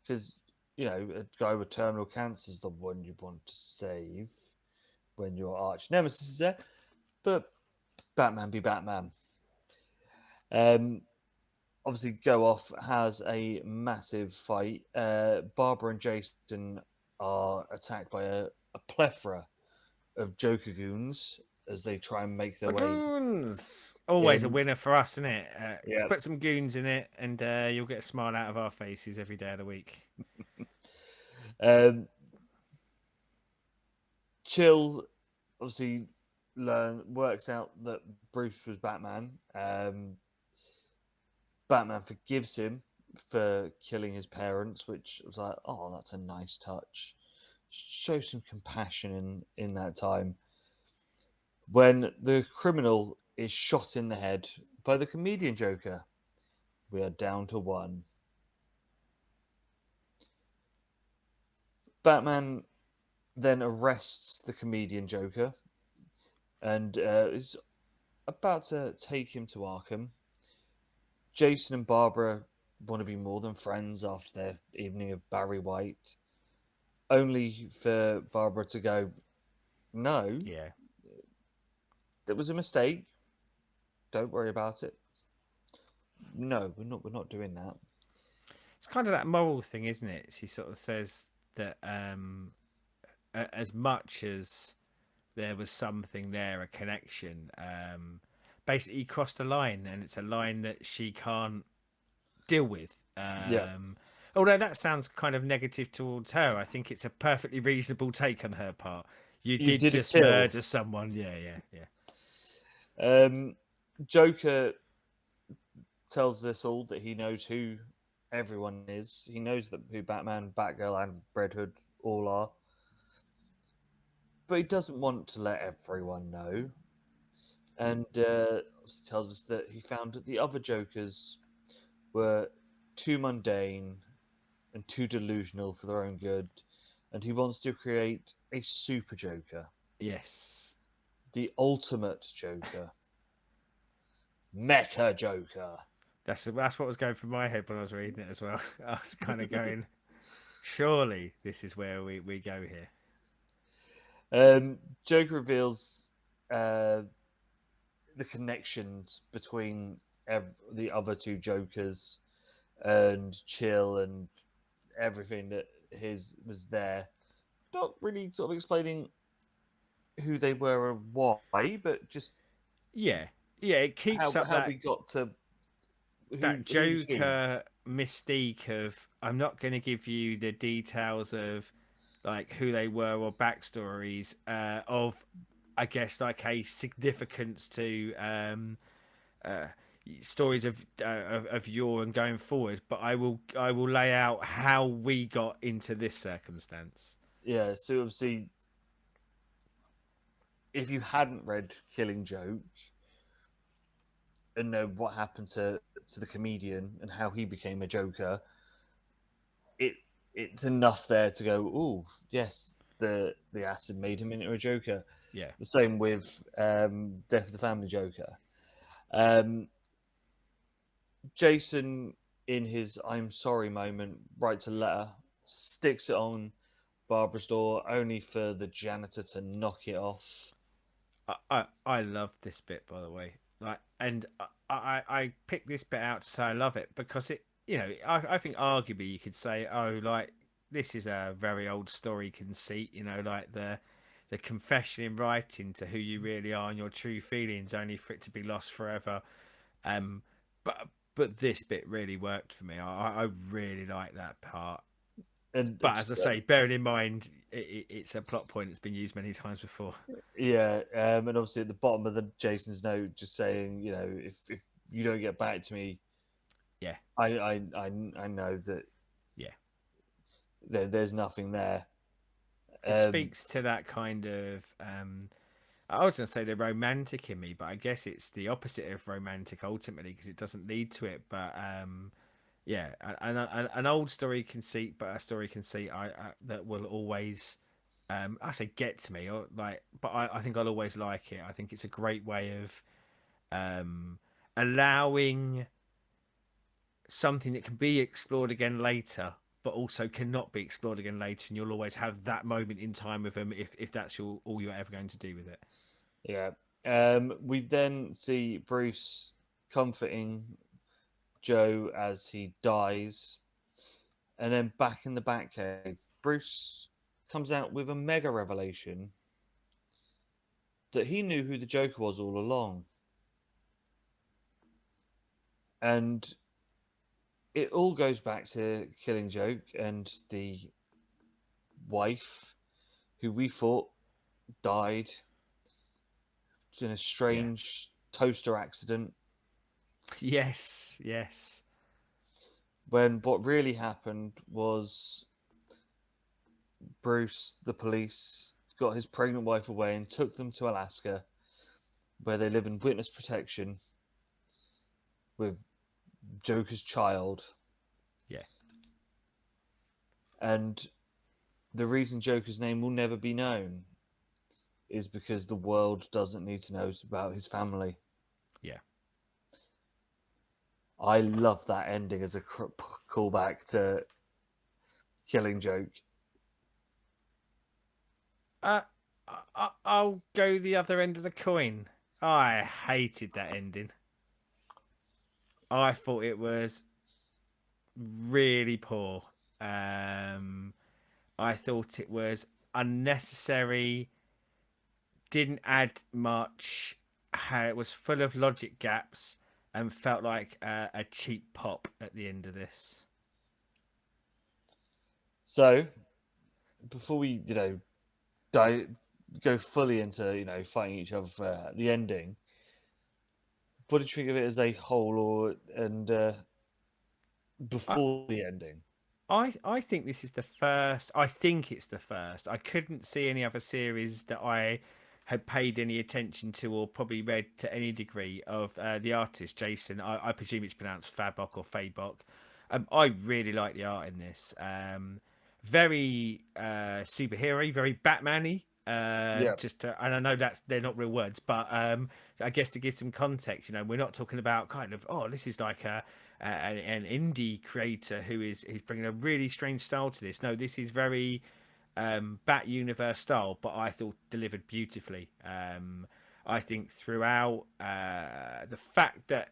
because, a guy with terminal cancer is the one you want to save when your arch nemesis is there. But Batman be Batman. Um, Obviously, go off has a massive fight. Barbara and Jason are attacked by a plethora of Joker goons as they try and make their way goons. Always a in. winner for us, isn't it? Yeah. Put some goons in it, and you'll get a smile out of our faces every day of the week. Um, Chill obviously works out that Bruce was Batman. Batman forgives him for killing his parents, which was like, oh, that's a nice touch. Show some compassion in that time. When the criminal is shot in the head by the comedian Joker, we are down to one. Batman then arrests the comedian Joker and is about to take him to Arkham. Jason and Barbara want to be more than friends after their evening of Barry White, only for Barbara to go, no, Yeah, that was a mistake. Don't worry about it. No, we're not doing that. it's kind of that moral thing, isn't it? She sort of says that as much as there was something there, a connection, basically crossed a line, and it's a line that she can't deal with. Yeah. Although that sounds kind of negative towards her, I think it's a perfectly reasonable take on her part. You You did did a just kill. murder someone. Yeah, yeah, yeah. Um, Joker tells us all that he knows who everyone is. He knows that who Batman, Batgirl, and Red Hood all are, but he doesn't want to let everyone know. And tells us that he found that the other Jokers were too mundane and too delusional for their own good, and he wants to create a super Joker, Yes. the ultimate Joker, Mecha Joker. That's what was going through my head when I was reading it as well. I was kind of going, surely this is where we go here. Joker reveals the connections between the other two Jokers and Chill and everything that his was there. Not really sort of explaining who they were and why, but just Yeah, yeah, it keeps up how that we got to who's who. Joker mystique of I'm not going to give you the details of like who they were or backstories of I guess like a significance to uh, stories of yore and going forward, but I will lay out how we got into this circumstance. Yeah, so obviously, if you hadn't read Killing Joke and know what happened to the comedian and how he became a Joker, it it's enough there to go, oh yes, the acid made him into a Joker. Yeah. The same with Death of the Family Joker. Um, Jason, in his "I'm sorry" moment, writes a letter, sticks it on Barbara's door, only for the janitor to knock it off. I love this bit by the way. Like, and I picked this bit out to say I love it because it, you know, I think arguably you could say, oh, like this is a very old story conceit, you know, like the confession in writing to who you really are and your true feelings, only for it to be lost forever. Um, but this bit really worked for me. I really like that part. And But as just I say, bearing in mind it's a plot point that's been used many times before. yeah, and obviously at the bottom of the Jason's note, just saying, you know, if you don't get back to me, Yeah, I know that yeah. there's nothing there. It Um, speaks to that kind of I was going to say the romantic in me, but I guess it's the opposite of romantic ultimately because it doesn't lead to it. But yeah, an old story conceit, but a story conceit that will always I say get to me or like, but I think I'll always like it. I think it's a great way of um, allowing something that can be explored again later but also cannot be explored again later, and you'll always have that moment in time with them if that's all you're ever going to do with it. yeah. We then see Bruce comforting Joe as he dies, and then back in the Batcave, Bruce comes out with a mega revelation that he knew who the Joker was all along, and it all goes back to Killing Joke and the wife who we thought died in a Yeah. strange toaster accident, Yes, yes. when what really happened was Bruce, the police, got his pregnant wife away and took them to Alaska, where they live in witness protection with Joker's child. Yeah, And the reason Joker's name will never be known is because the world doesn't need to know about his family. yeah. I love that ending as a callback to Killing Joke. uh I'll go the other end of the coin. I hated that ending. I thought it was really poor. um I thought it was unnecessary, didn't add much. It was full of logic gaps and felt like a cheap pop at the end of this. So, before we, go fully into, fighting each other for the ending, what did you think of it as a whole, or and I, before the ending? I think this is the first. I think it's the first. I couldn't see any other series that I had paid any attention to or probably read to any degree of the artist Jason. I presume it's pronounced Fabok or Fabok. I really like the art in this. Very superhero, very Batman-y. Yeah, And I know that's they're not real words, but I guess to give some context, you know, we're not talking about kind of this is like an indie creator who's bringing a really strange style to this. No, this is very Bat Universe style, but I thought delivered beautifully. I think throughout the fact that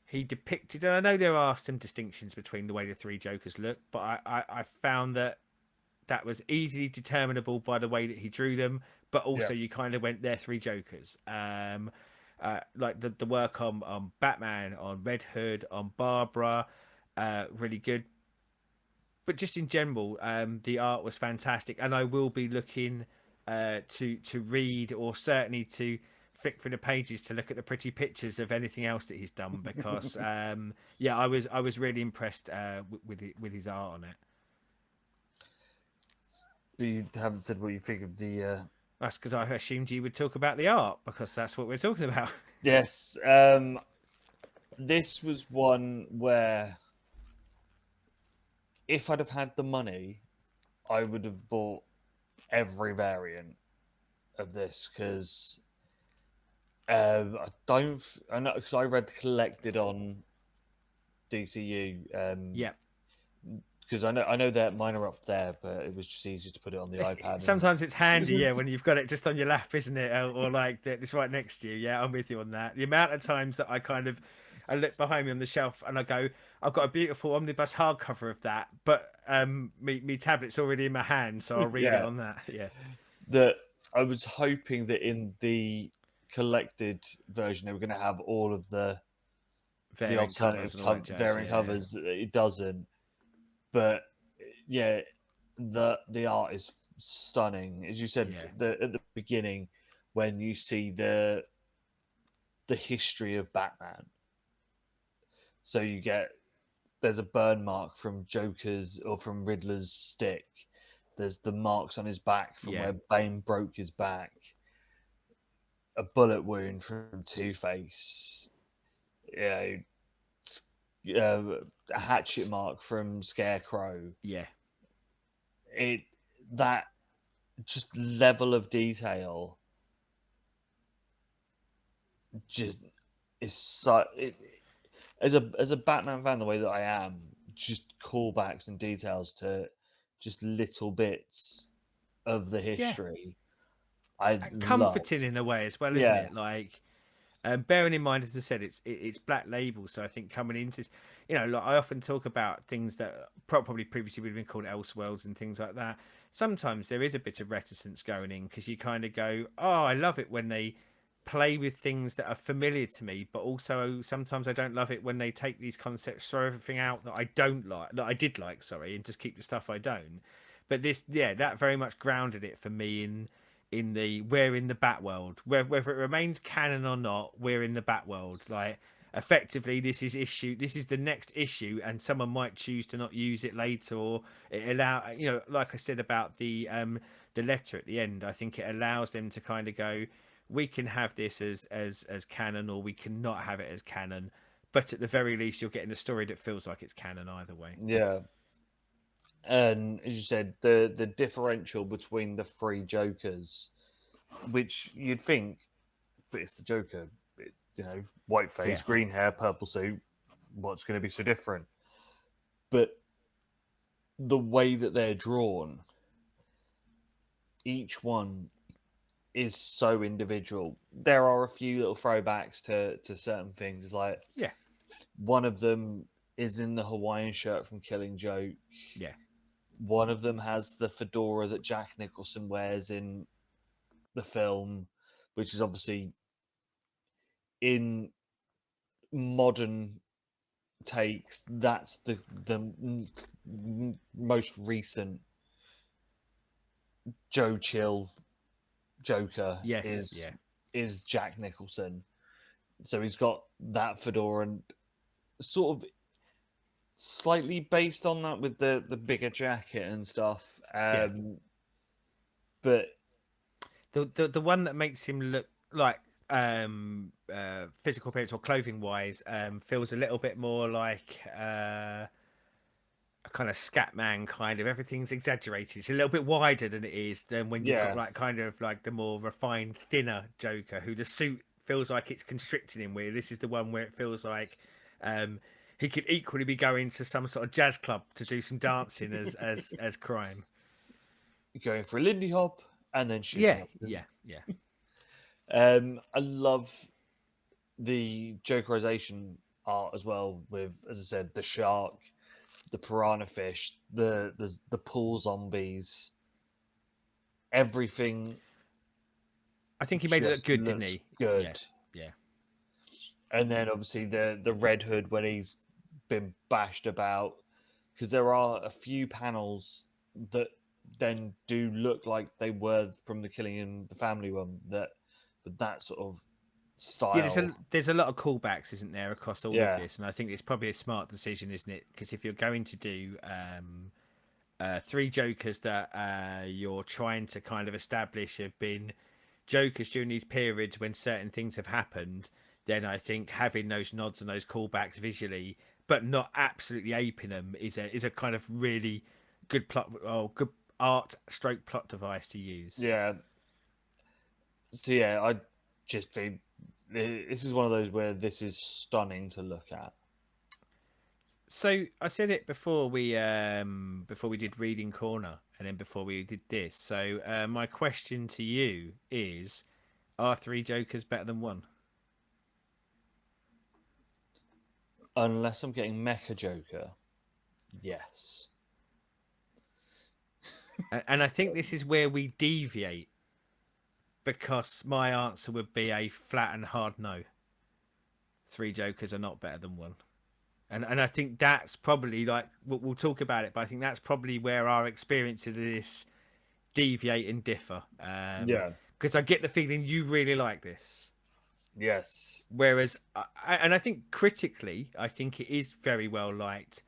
he depicted, and I know there are some distinctions between the way the three Jokers look, but I found that was easily determinable by the way that he drew them, but Yeah. also you kind of went, they're three Jokers. Like the work on Batman, on Red Hood, on Barbara, really good. But just in general, the art was fantastic, and I will be looking to read, or certainly to flick through the pages to look at the pretty pictures of anything else that he's done, because yeah, I was really impressed with his art on it. You haven't said what you think of the. That's because I assumed you would talk about the art, because that's what we're talking about. Yes. This was one where if I'd have had the money, I would have bought every variant of this because I don't. I know because I read collected on DCU. Yeah. Because I know that mine are up there, but it was just easier to put it on the iPad. And Sometimes it's handy, yeah, when you've got it just on your lap, isn't it? Or like it's right next to you. Yeah, I'm with you on that. The amount of times that I look behind me on the shelf and I go, I've got a beautiful omnibus hardcover of that, but me tablet's already in my hand, so I'll read it yeah, on that. Yeah, that I was hoping that in the collected version they were going to have all of the variant alternative covers and all that jazz. variant Yeah, covers. It doesn't, but yeah, the art is stunning. As you said yeah, at the beginning, when you see the history of Batman, so you get there's a burn mark from Joker's or from Riddler's stick. There's the marks on his back from yeah, where Bane broke his back. A bullet wound from Two Face. You a hatchet mark from Scarecrow. yeah, It that just level of detail just is so. As a Batman fan, the way that I am, just callbacks and details to just little bits of the yeah. history I Comforting loved. in a way as well, isn't Yeah, it? Like, bearing in mind, as I said, it's Black Label, so I think coming into, like I often talk about things that probably previously would have been called Elseworlds and things like that. Sometimes there is a bit of reticence going in because you kind of go, "Oh, I love it when they play with things that are familiar to me," but also sometimes I don't love it when they take these concepts, throw everything out that I don't like, that I did like, sorry, and just keep the stuff I don't. But this, yeah, that very much grounded it for me in the we're in the bat world, whether it remains canon or not, we're in the bat world. Like, effectively, this is the next issue, and someone might choose to not use it later, or it allow, like I said about the letter at the end, I think it allows them to kind of go, we can have this as canon, or we cannot have it as canon, but at the very least you're getting a story that feels like it's canon either way. yeah. And as you said, the differential between the three Jokers, which you'd think, but it's the Joker, white face, Yeah, green hair, purple suit. What's going to be so different? But the way that they're drawn, each one is so individual. There are a few little throwbacks to certain things. It's like yeah, one of them is in the Hawaiian shirt from Killing Joke. yeah, One of them has the fedora that Jack Nicholson wears in the film, which is obviously in modern takes. That's the most recent Joe Chill Joker yes, is yeah, is Jack Nicholson. So he's got that fedora and sort of slightly based on that with the bigger jacket and stuff. yeah. But The one that makes him look like physical appearance or clothing wise feels a little bit more like a kind of Scatman kind of, everything's exaggerated, it's a little bit wider than it is than when you've got yeah, like kind of like the more refined thinner Joker who the suit feels like it's constricting him, where this is the one where it feels like um he could equally be going to some sort of jazz club to do some dancing as crime. going for a Lindy Hop and then Yeah, shooting up to yeah, yeah, I love the Jokerization. art as well. With, as I said, the shark, the piranha fish, the pool zombies, everything I think he made it look just good, didn't looks he? Yeah, good. yeah. And then obviously the Red Hood when he's been bashed about, because there are a few panels that then do look like they were from the Killing in the Family one, that with that sort of Yeah, style. there's a lot of callbacks, isn't there, across all of Yeah, this, and I think it's probably a smart decision, isn't it? Because if you're going to do three Jokers that you're trying to kind of establish have been Jokers during these periods when certain things have happened, then I think having those nods and those callbacks visually, but not absolutely aping them, is a kind of really good plot or good art stroke plot device to use. yeah. So yeah, I just think this is one of those where this is stunning to look at. So I said it before we did reading corner and then before we did this. So my question to you is: are three Jokers better than one? Unless I'm getting Mecha Joker, yes. And I think this is where we deviate because my answer would be a flat and hard no. Three Jokers are not better than one. And I think that's probably like we'll talk about it, but I think that's probably where our experience of this deviate and differ. Yeah. Because I get the feeling you really like this. Yes. Whereas, and I think critically, I think it is very well liked.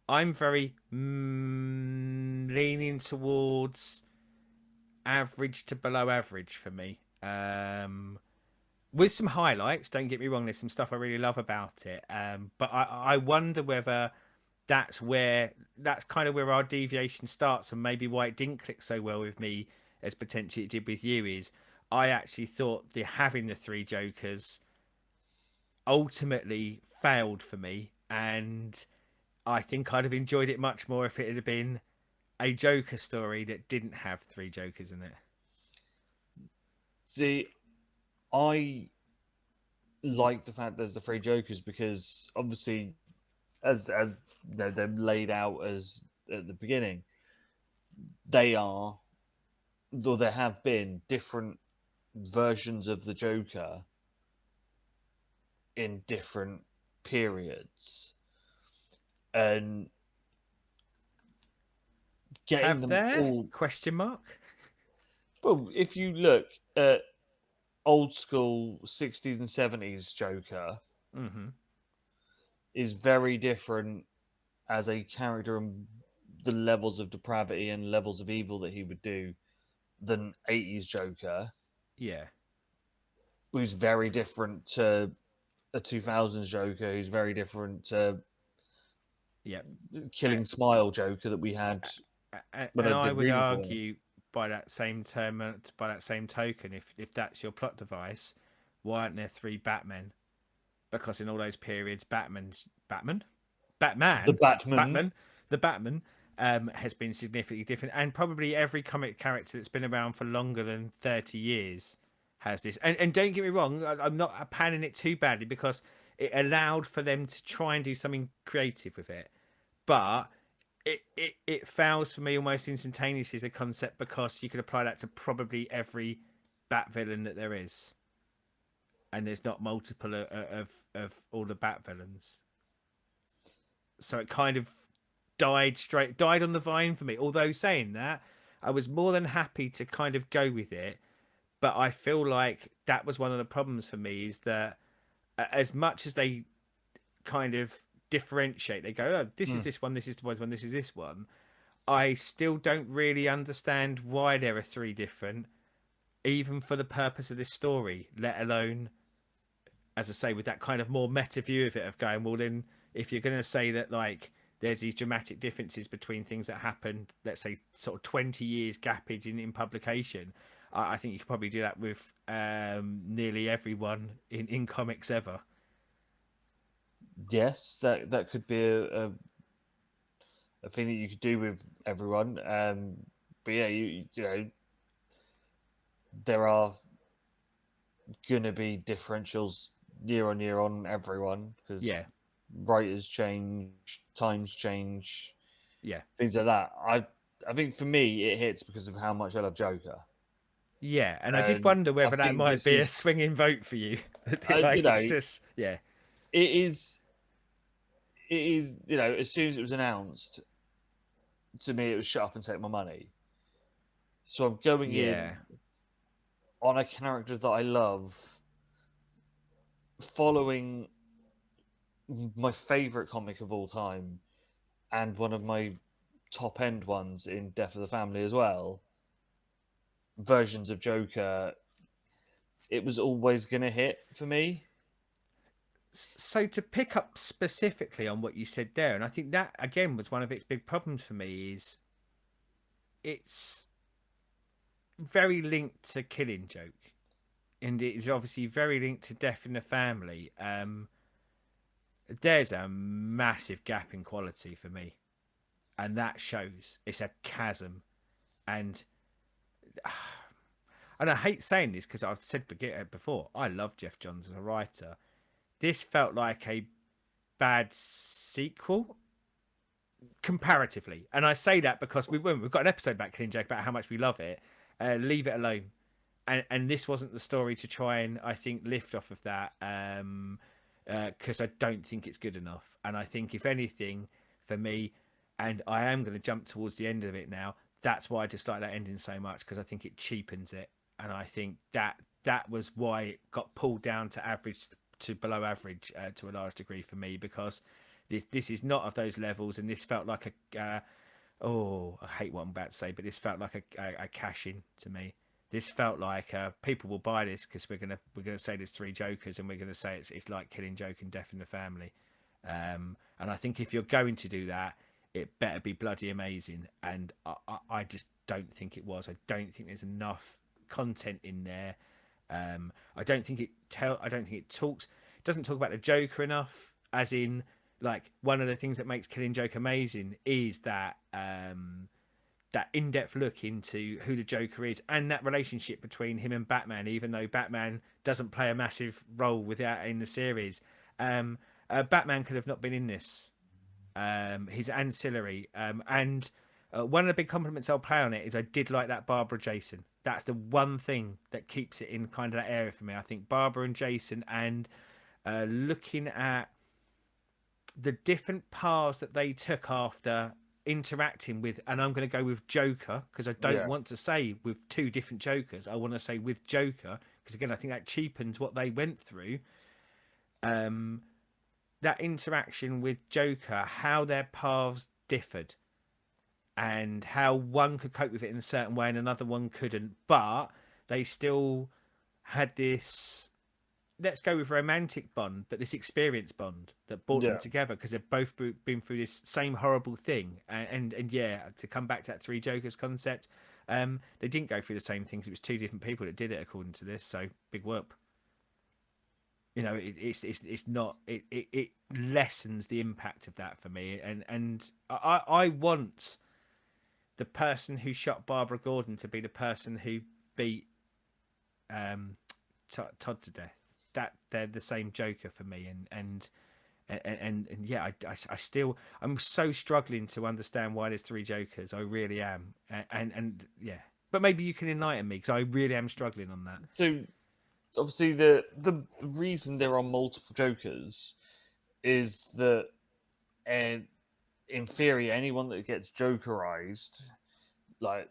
I'm very leaning towards average to below average for me. With some highlights, don't get me wrong, there's some stuff I really love about it. But I wonder whether that's kind of where our deviation starts, and maybe why it didn't click so well with me as potentially it did with you is I actually thought the having the three Jokers ultimately failed for me, and I think I'd have enjoyed it much more if it had been a Joker story that didn't have three Jokers in it. See, I like the fact there's the three Jokers because obviously, as you know, they're laid out as at the beginning, they are, though there have been different versions of the Joker in different periods, and getting Have them there? all. Question mark. Well, if you look at old school 60s and 70s Joker, Mm-hmm. is very different as a character and the levels of depravity and levels of evil that he would do than 80s Joker, Yeah. who's very different to a 2000s Joker, who's very different to Yeah. Uh, Killing Smile Joker that we had when and I I did would Reading Corner. argue by that same term, by that same token, if that's your plot device, why aren't there three Batmen? Because in all those periods, The Batman, Batman, the Batman, has been significantly different, and probably every comic character that's been around for longer than 30 years has this. And don't get me wrong, I'm not panning it too badly because it allowed for them to try and do something creative with it, but it fails for me almost instantaneously as a concept because you could apply that to probably every Bat villain that there is, and there's not multiple of all the Bat villains. So it kind of died on the vine for me. Although saying that, I was more than happy to kind of go with it, but I feel like that was one of the problems for me is that as much as they kind of differentiate, they go, oh, this is mm. this one, this is this one, this is this one. I still don't really understand why there are three different, even for the purpose of this story, let alone, as I say, with that kind of more meta view of it, of going, well, then if you're going to say that, like, there's these dramatic differences between things that happened, let's say, sort of 20 years gappage in publication, I think you could probably do that with nearly everyone in comics ever. Yes, that could be a thing that you could do with everyone. But yeah, you know there are gonna be differentials year on everyone because Yeah. writers change, times change, Yeah. things like that. I think for me it hits because of how much I love Joker, Yeah, and I did and wonder I whether that think might this be a is, swinging vote for you. you Like know, it's just yeah, it is, as soon as it was announced to me, it was shut up and take my money. So I'm going in yeah. on a character that I love, following my favorite comic of all time and one of my top end ones in Death of the Family as well. Versions of Joker, it was always going to hit for me. So to pick up specifically on what you said there, and I think that again was one of its big problems for me is it's very linked to Killing Joke, and it is obviously very linked to Death in the Family. There's a massive gap in quality for me, and that shows it's a chasm. And I hate saying this because I've said before, I love Jeff Johns as a writer. This felt like a bad sequel comparatively, and I say that because we've got an episode about Killing Joke about how much we love it. Leave It Alone, and this wasn't the story to try and I think lift off of that because I don't think it's good enough. And I think if anything, for me, and I am going to jump towards the end of it now. That's why I dislike that ending so much because I think it cheapens it, and I think that was why it got pulled down to average to below average to a large degree for me because this is not of those levels, and this felt like a oh, I hate what I'm about to say, but this felt like a cash in to me. This felt like people will buy this because we're gonna say there's three Jokers, and we're gonna say it's like Killing Joke and Death in the Family. And I think if you're going to do that, it better be bloody amazing. And I just don't think it was. I don't think there's enough content in there. I don't think I don't think it talks. It doesn't talk about the Joker enough. As in, like one of the things that makes Killing Joke amazing is that that in-depth look into who the Joker is and that relationship between him and Batman. Even though Batman doesn't play a massive role without in the series, Batman could have not been in this. He's ancillary, and one of the big compliments I'll play on it is I did like that Barbara Jason. That's the one thing that keeps it in kind of that area for me. I think Barbara and Jason, and looking at the different paths that they took after interacting with, and I'm going to go with Joker because I don't Yeah, want to say with two different Jokers. I want to say with Joker because again, I think that cheapens what they went through. Um, that interaction with Joker, how their paths differed, and how one could cope with it in a certain way and another one couldn't, but they still had this, let's go with romantic bond, but this experience bond that brought them yeah. together because they've both been through this same horrible thing. And yeah, to come back to that three Jokers concept, they didn't go through the same things. It was two different people that did it according to this. So big whoop. You know, it's not it lessens the impact of that for me. And I want the person who shot Barbara Gordon to be the person who beat um, Todd to death. That they're the same Joker for me, and yeah, I still I'm so struggling to understand why there's three Jokers. I really am, and yeah, but maybe you can enlighten me because I really am struggling on that. So obviously the reason there are multiple Jokers is that, uh, in theory, anyone that gets Jokerized, like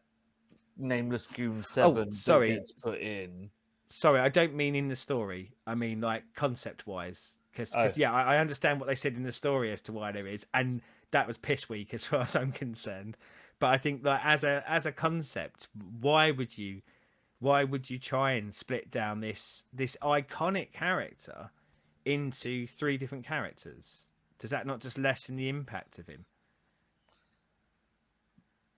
Nameless Goon Oh, 7 that sorry, gets put in. sorry, I don't mean in the story. I mean like concept wise, Oh, because yeah, I understand what they said in the story as to why there is, and that was piss weak as far as I'm concerned. But I think like as a concept, why would you try and split down this iconic character into three different characters? Does that not just lessen the impact of him?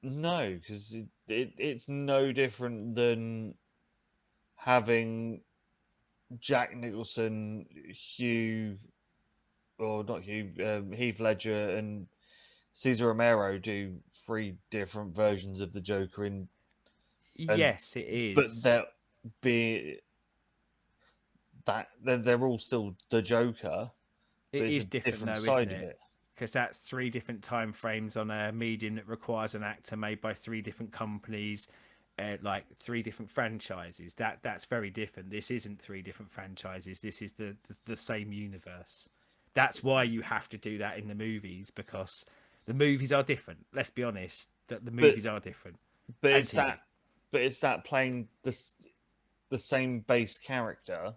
no, because it's no different than having Jack Nicholson, Hugh, or not Hugh, Heath Ledger, and Cesar Romero do three different versions of the Joker in, and Yes, it but is. that be that they're all still the Joker. but It it's is a different different though, isn't side of it? it. Because that's three different time frames on a medium that requires an actor made by three different companies, like three different franchises. That's very different. This isn't three different franchises. This is the same universe. That's why you have to do that in the movies, because the movies are different. Let's be honest, that the But movies are different, but and it's TV. that but it's that playing the same base character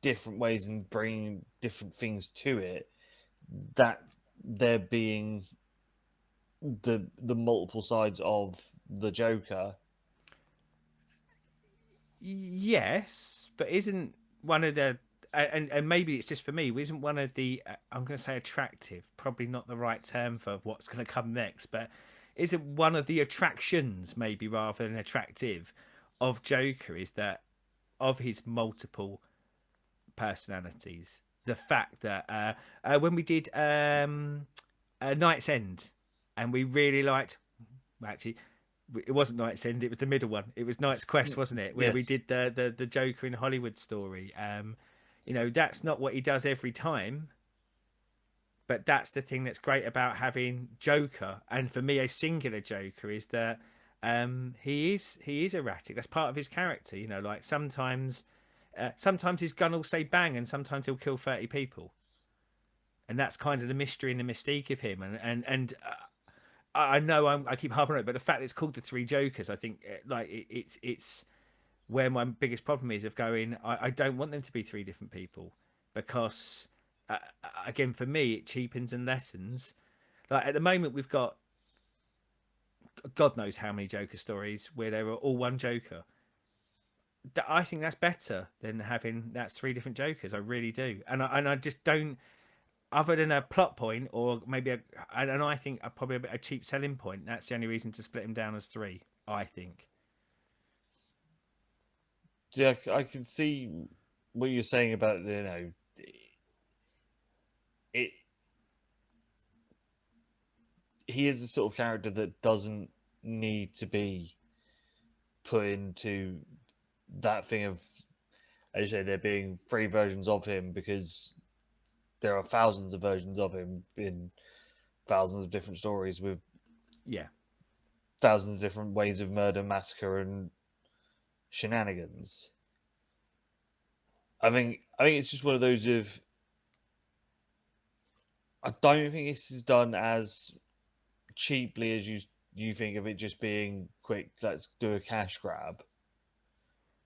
different ways and bringing different things to it, that there being the multiple sides of the Joker. Yes, but isn't one of the and maybe it's just for me. Isn't one of the I'm going to say attractive, probably not the right term for what's going to come next, but isn't one of the attractions maybe rather than attractive of Joker is that of his multiple personalities. The fact that when we did Night's End, and we really liked, well, actually, it wasn't Night's End. It was the middle one. It was Night's Quest, wasn't it? Where we Yes, did the Joker in Hollywood story. That's not what he does every time, but that's the thing that's great about having Joker. And for me, a singular Joker is that he is erratic. That's part of his character. Like sometimes his gun will say bang, and sometimes he'll kill 30 people, and that's kind of the mystery and the mystique of him. I know I keep harping on it, but the fact it's called the Three Jokers, I think, it's where my biggest problem is of going. I don't want them to be three different people, because again, for me, it cheapens and lessens. Like at the moment, we've got God knows how many Joker stories where they were all one Joker. I think that's better than having that's three different Jokers. I really do, and I just don't. Other than a plot point, or maybe and I think probably a bit a cheap selling point. That's the only reason to split them down as three. I think. see, I can see what you're saying about it. He is the sort of character that doesn't need to be put into that thing of, as you say, there being three versions of him, because there are thousands of versions of him in thousands of different stories with Yeah. thousands of different ways of murder, massacre, and shenanigans. I think it's just one of those of, I don't think this is done as cheaply as you think of it just being quick. Let's do a cash grab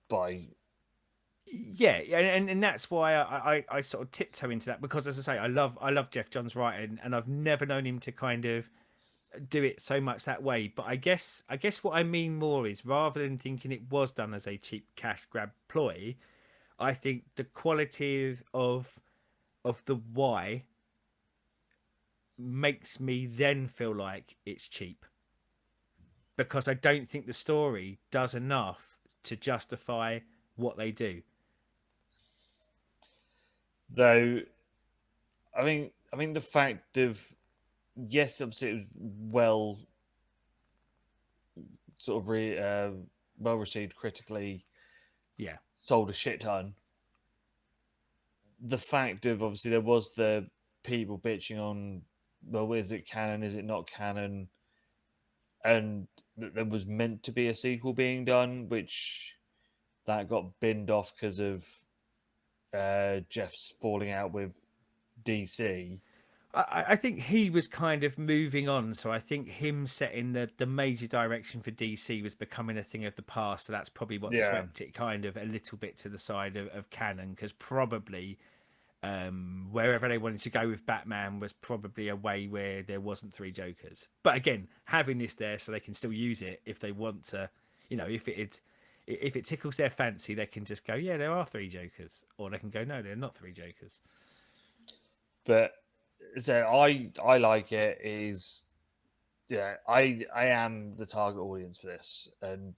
by Yeah, and that's why I sort of tiptoe into that, because as I say, I love Jeff Johns writing, and I've never known him to kind of do it so much that way. But I guess what I mean more is, rather than thinking it was done as a cheap cash grab ploy, I think the quality of the why makes me then feel like it's cheap, because I don't think the story does enough to justify what they do. though. I mean the fact of, yes, obviously it was well sort of well received critically, Yeah. sold a shit ton. The fact of, obviously there was the people bitching on, well, is it canon? Is it not canon? And there was meant to be a sequel being done, which that got binned off because of Jeff's falling out with DC. I think he was kind of moving on, so I think him setting the major direction for DC was becoming a thing of the past. So that's probably what Yeah, swept it kind of a little bit to the side of canon, because probably wherever they wanted to go with Batman was probably a way where there wasn't three Jokers. But again, having this there so they can still use it if they want to, if it tickles their fancy, they can just go, yeah, there are three Jokers, or they can go, no, they're not three Jokers. but so I like it. Is, yeah, I am the target audience for this, and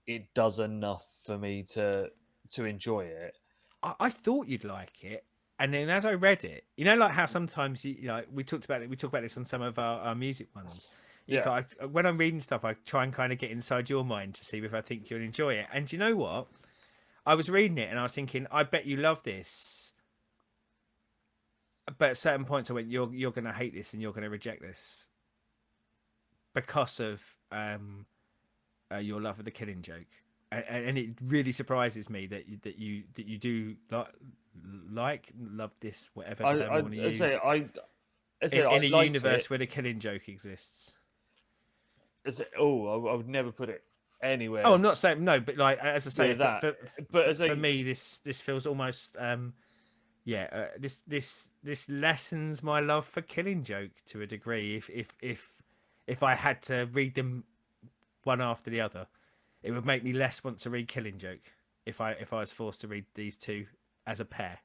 it does enough for me to enjoy it. I thought you'd like it, and then as I read it, like how sometimes we talked about it. We talk about this on some of our music ones. Yeah, When I'm reading stuff, I try and kind of get inside your mind to see if I think you'll enjoy it. And you know what? I was reading it and I was thinking, I bet you love this, but at certain points I went, you're going to hate this and you're going to reject this because of your love of the Killing Joke, and it really surprises me that you do love this, whatever term you want to I say use, I say I in a like it. universe where the Killing Joke exists. I say, oh, I would never put it Oh, anywhere I'm not saying no, but like as I say, near that. But as for a me, this feels almost yeah, this lessens my love for Killing Joke to a degree. If I had to read them one after the other, it would make me less want to read Killing Joke if I was forced to read these two as a pair.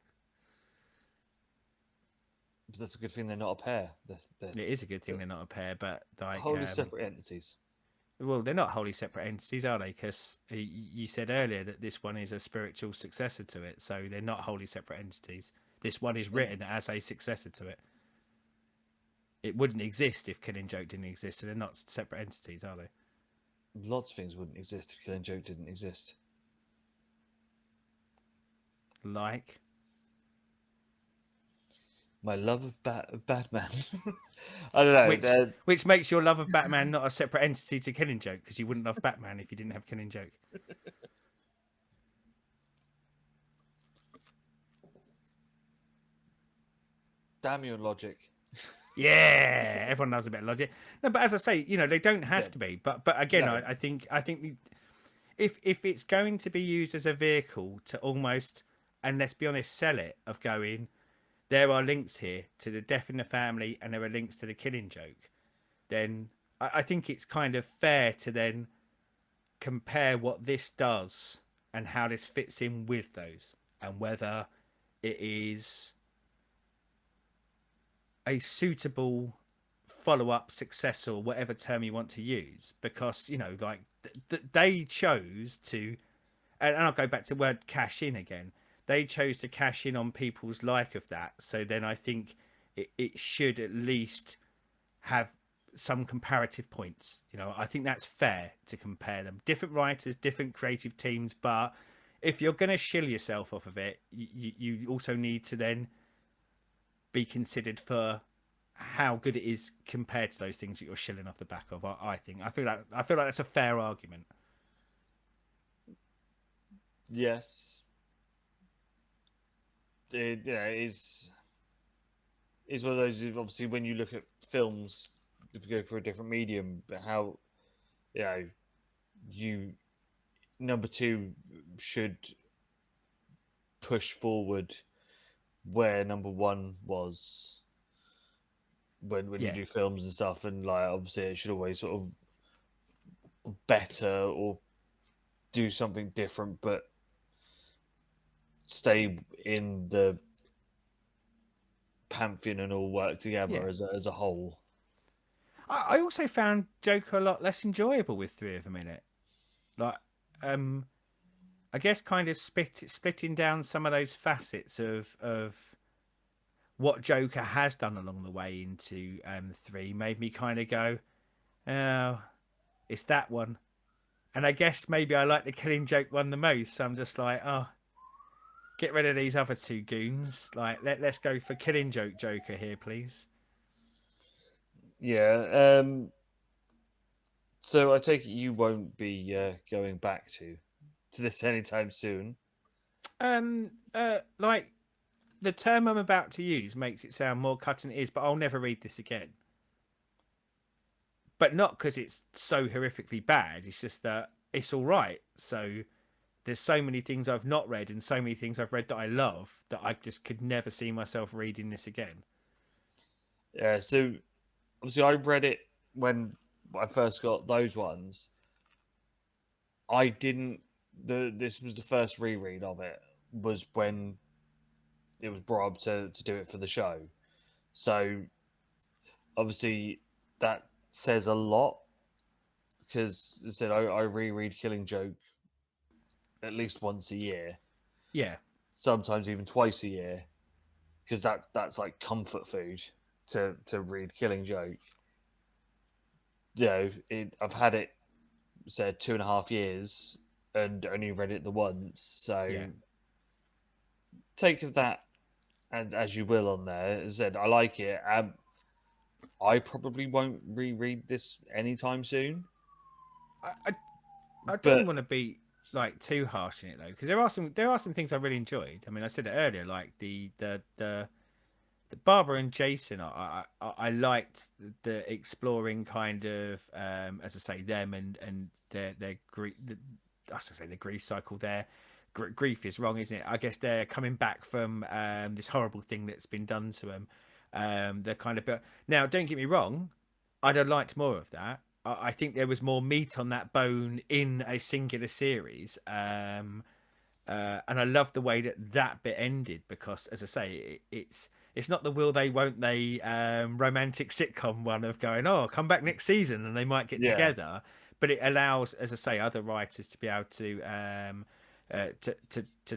that's a good thing they're not a pair. They're It is a good thing they're not a pair, but like wholly separate entities. well, they're not wholly separate entities, are they? Because you said earlier that this one is a spiritual successor to it, so they're not wholly separate entities. This one is Mm. written as a successor to it. It wouldn't exist if Killing Joke didn't exist, so they're not separate entities, are they? Lots of things wouldn't exist if Killing Joke didn't exist. Like, My love of Batman. I don't know. which makes your love of Batman not a separate entity to Killing Joke, because you wouldn't love Batman if you didn't have Killing Joke. Damn your logic. Yeah, everyone knows a bit of logic. No, but as I say, they don't have Yeah. to be. But again, No. I think if it's going to be used as a vehicle to almost, and let's be honest, sell it, of going, there are links here to the Death in the Family and there are links to the Killing Joke, then I think it's kind of fair to then compare what this does and how this fits in with those, and whether it is a suitable follow-up, successor, whatever term you want to use, because like they chose to, and I'll go back to the word cash in again. They chose to cash in on people's like of that, so then I think it should at least have some comparative points. I think that's fair to compare them. Different writers, different creative teams, but if you're going to shill yourself off of it, you also need to then be considered for how good it is compared to those things that you're shilling off the back of. I feel like that's a fair argument. Yes. Yeah, is one of those. Obviously, when you look at films, if you go for a different medium, how you number two should push forward where number one was when you Yeah, do films and stuff, and like obviously it should always sort of better or do something different, but stay in the pantheon and all work together yeah. as a whole. I also found Joker a lot less enjoyable with three of them in it. Like, I guess kind of splitting down some of those facets of what Joker has done along the way into three made me kind of go, oh, it's that one. And I guess maybe I like the Killing Joke one the most. So I'm just like, oh, get rid of these other two goons. Like, let's go for Killing Joke Joker here, please. Yeah. So I take it you won't be going back to this anytime soon. Like the term I'm about to use makes it sound more cut than it is, but I'll never read this again. But not because it's so horrifically bad. It's just that it's all right. So there's so many things I've not read and so many things I've read that I love that I just could never see myself reading this again. Yeah. So obviously I read it when I first got those ones. I didn't. This was the first reread of it. Was when it was brought up to do it for the show. So obviously that says a lot because as I said I reread Killing Joke at least once a year, Yeah, sometimes even twice a year, because that's like comfort food to read Killing Joke. I've had it said 2.5 years and only read it the once, so yeah. take of that and as you will on there, as I said, I like it. I probably won't reread this anytime soon, I don't but want to be like too harsh in it though, because there are some things I really enjoyed. I mean, I said it earlier, like the Barbara and Jason. I liked the exploring kind of, as I say, them and their grief. I say the grief cycle there. Grief is wrong, isn't it? I guess they're coming back from this horrible thing that's been done to them. They're kind of, but now don't get me wrong, I'd have liked more of that. I think there was more meat on that bone in a singular series. And I love the way that that bit ended because, as I say, it's not the will they won't they romantic sitcom one of going, oh, come back next season and they might get yeah, together, but it allows, as I say, other writers to be able to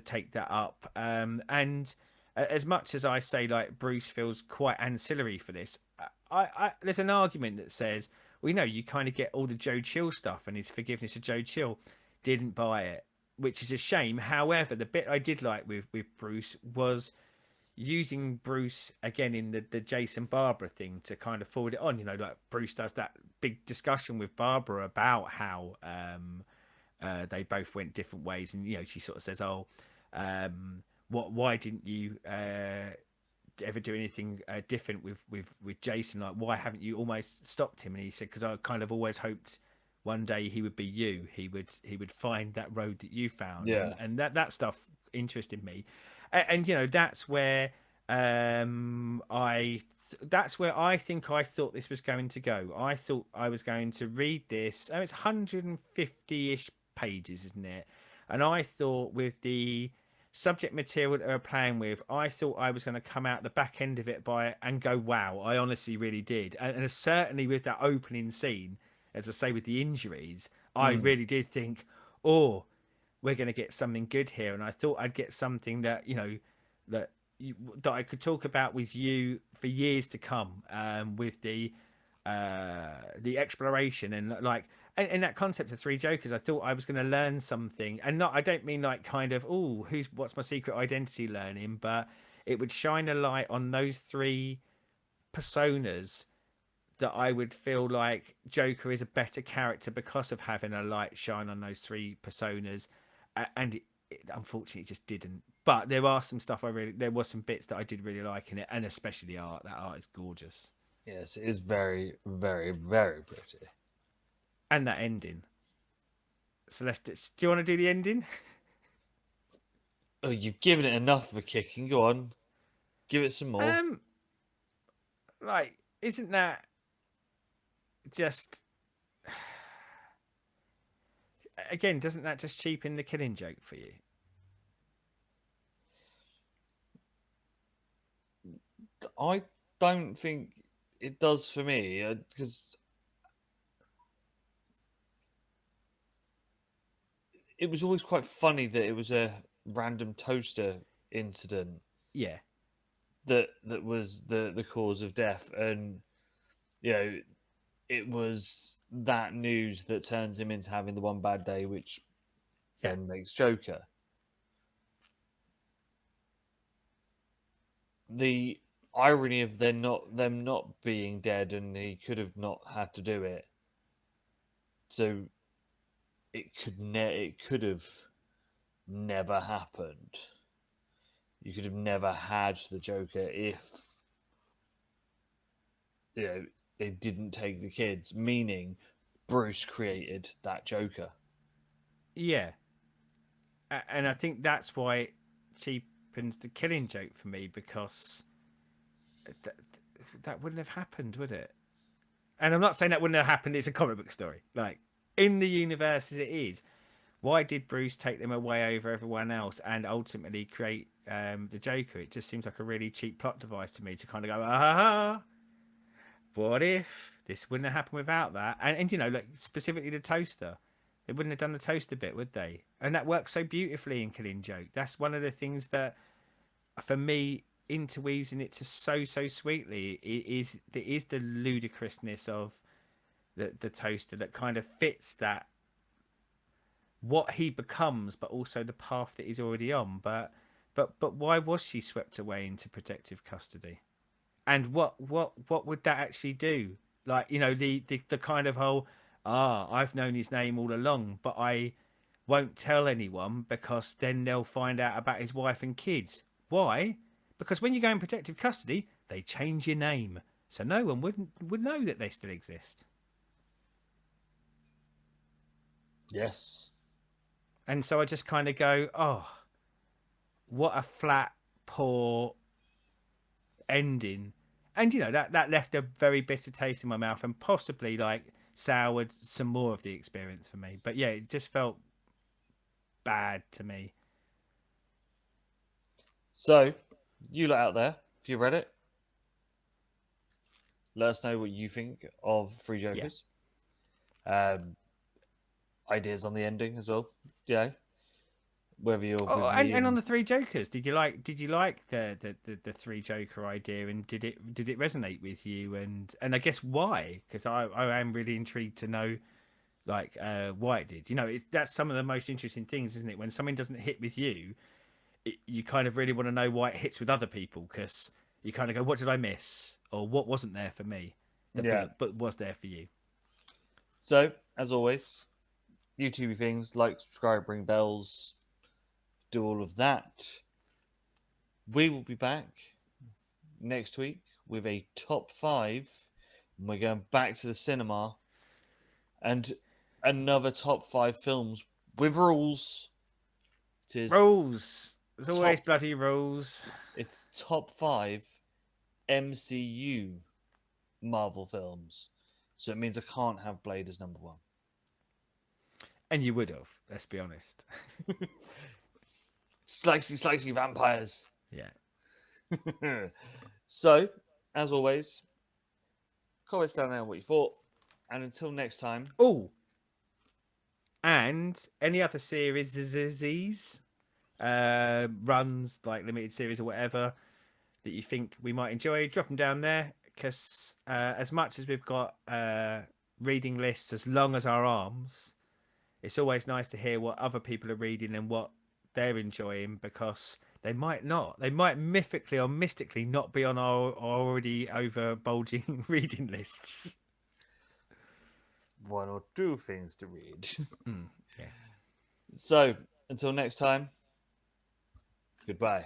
take that up. And as much as I say, like Bruce feels quite ancillary for this, there's an argument that says, well, you kind of get all the Joe Chill stuff and his forgiveness of Joe Chill. Didn't buy it, which is a shame. However, the bit I did like with Bruce was using Bruce again in the Jason Barbara thing to kind of forward it on. Like Bruce does that big discussion with Barbara about how they both went different ways, and she sort of says, "Oh, why didn't you ever do anything different with Jason? Like, why haven't you almost stopped him?" And he said, "Because I kind of always hoped." One day he would be you. He would find that road that you found, yeah, and that stuff interested me, and that's where that's where I think I thought this was going to go. I thought I was going to read this. Oh, it's 150-ish pages, isn't it? And I thought with the subject material that they were playing with, I thought I was going to come out the back end of it and go, wow, I honestly really did. And certainly with that opening scene, as I say, with the injuries, I mm, really did think, oh, we're going to get something good here. And I thought I'd get something that, that that I could talk about with you for years to come, with the exploration and like and that concept of three jokers. I thought I was going to learn something, and not, I don't mean like kind of, oh, what's my secret identity learning, but it would shine a light on those three personas that I would feel like Joker is a better character because of having a light shine on those three personas, and unfortunately it just didn't. But there was some bits that I did really like in it, and especially the art. That art is gorgeous, yes, it is very, very, very pretty. and that ending. Celeste, do you want to do the ending? Oh, you've given it enough of a kicking. Go on, give it some more. Um, like, isn't that just again? Doesn't that just cheapen the Killing Joke for you? I don't think it does for me because it was always quite funny that it was a random toaster incident Yeah, that was the cause of death, and you know it was that news that turns him into having the one bad day, which yeah, then makes Joker. The irony of them not being dead, and he could have not had to do it, so it could have never happened. You could have never had the Joker if they didn't take the kids, meaning Bruce created that Joker. yeah. And I think that's why it cheapens the Killing Joke for me, because that, that wouldn't have happened, would it? And I'm not saying that wouldn't have happened. It's a comic book story. Like, in the universe as it is, why did Bruce take them away over everyone else and ultimately create the Joker? It just seems like a really cheap plot device to me to kind of go, ah, what if this wouldn't have happened without that? And like specifically the toaster. They wouldn't have done the toaster bit, would they? And that works so beautifully in Killing Joke. That's one of the things that, for me, interweaves in it to so sweetly. It is the ludicrousness of the toaster that kind of fits that, what he becomes, but also the path that he's already on. But But why was she swept away into protective custody? And what would that actually do? Like, you know, the kind of whole, I've known his name all along, but I won't tell anyone because then they'll find out about his wife and kids. Why? Because when you go in protective custody, they change your name, so no one would know that they still exist. Yes. And so I just kind of go, oh, what a flat, poor ending. And you know, that left a very bitter taste in my mouth and possibly like soured some more of the experience for me. But yeah, it just felt bad to me. So, you lot out there, if you read it, let us know what you think of Three Yeah. Jokers. Ideas on the ending as well. Yeah. Whether you're with Oh, me and on and the three jokers, did you like the three joker idea, and did it resonate with you, and I guess why? Because I am really intrigued to know like why it did. You know, that's some of the most interesting things, isn't it? When something doesn't hit with you, you kind of really want to know why it hits with other people, because you kind of go, what did I miss, or what wasn't there for me that yeah. but was there for you? So, as always, YouTube things like subscribe, ring bells, do all of that. We will be back next week with a top five. And we're going back to the cinema and another top five films with rules. It is Rules. There's always top. bloody rules. It's top five MCU Marvel films. So it means I can't have Blade as number one. And you would have, let's be honest. Slicey vampires. Yeah. So, as always, comments down there what you thought. And until next time, Oh, and any other series, runs, like limited series or whatever, that you think we might enjoy, drop them down there. Because as much as we've got reading lists as long as our arms, it's always nice to hear what other people are reading and what they're enjoying, because they might not. They might mythically or mystically not be on our already over bulging reading lists. one or two things to read. Yeah. So, until next time, goodbye.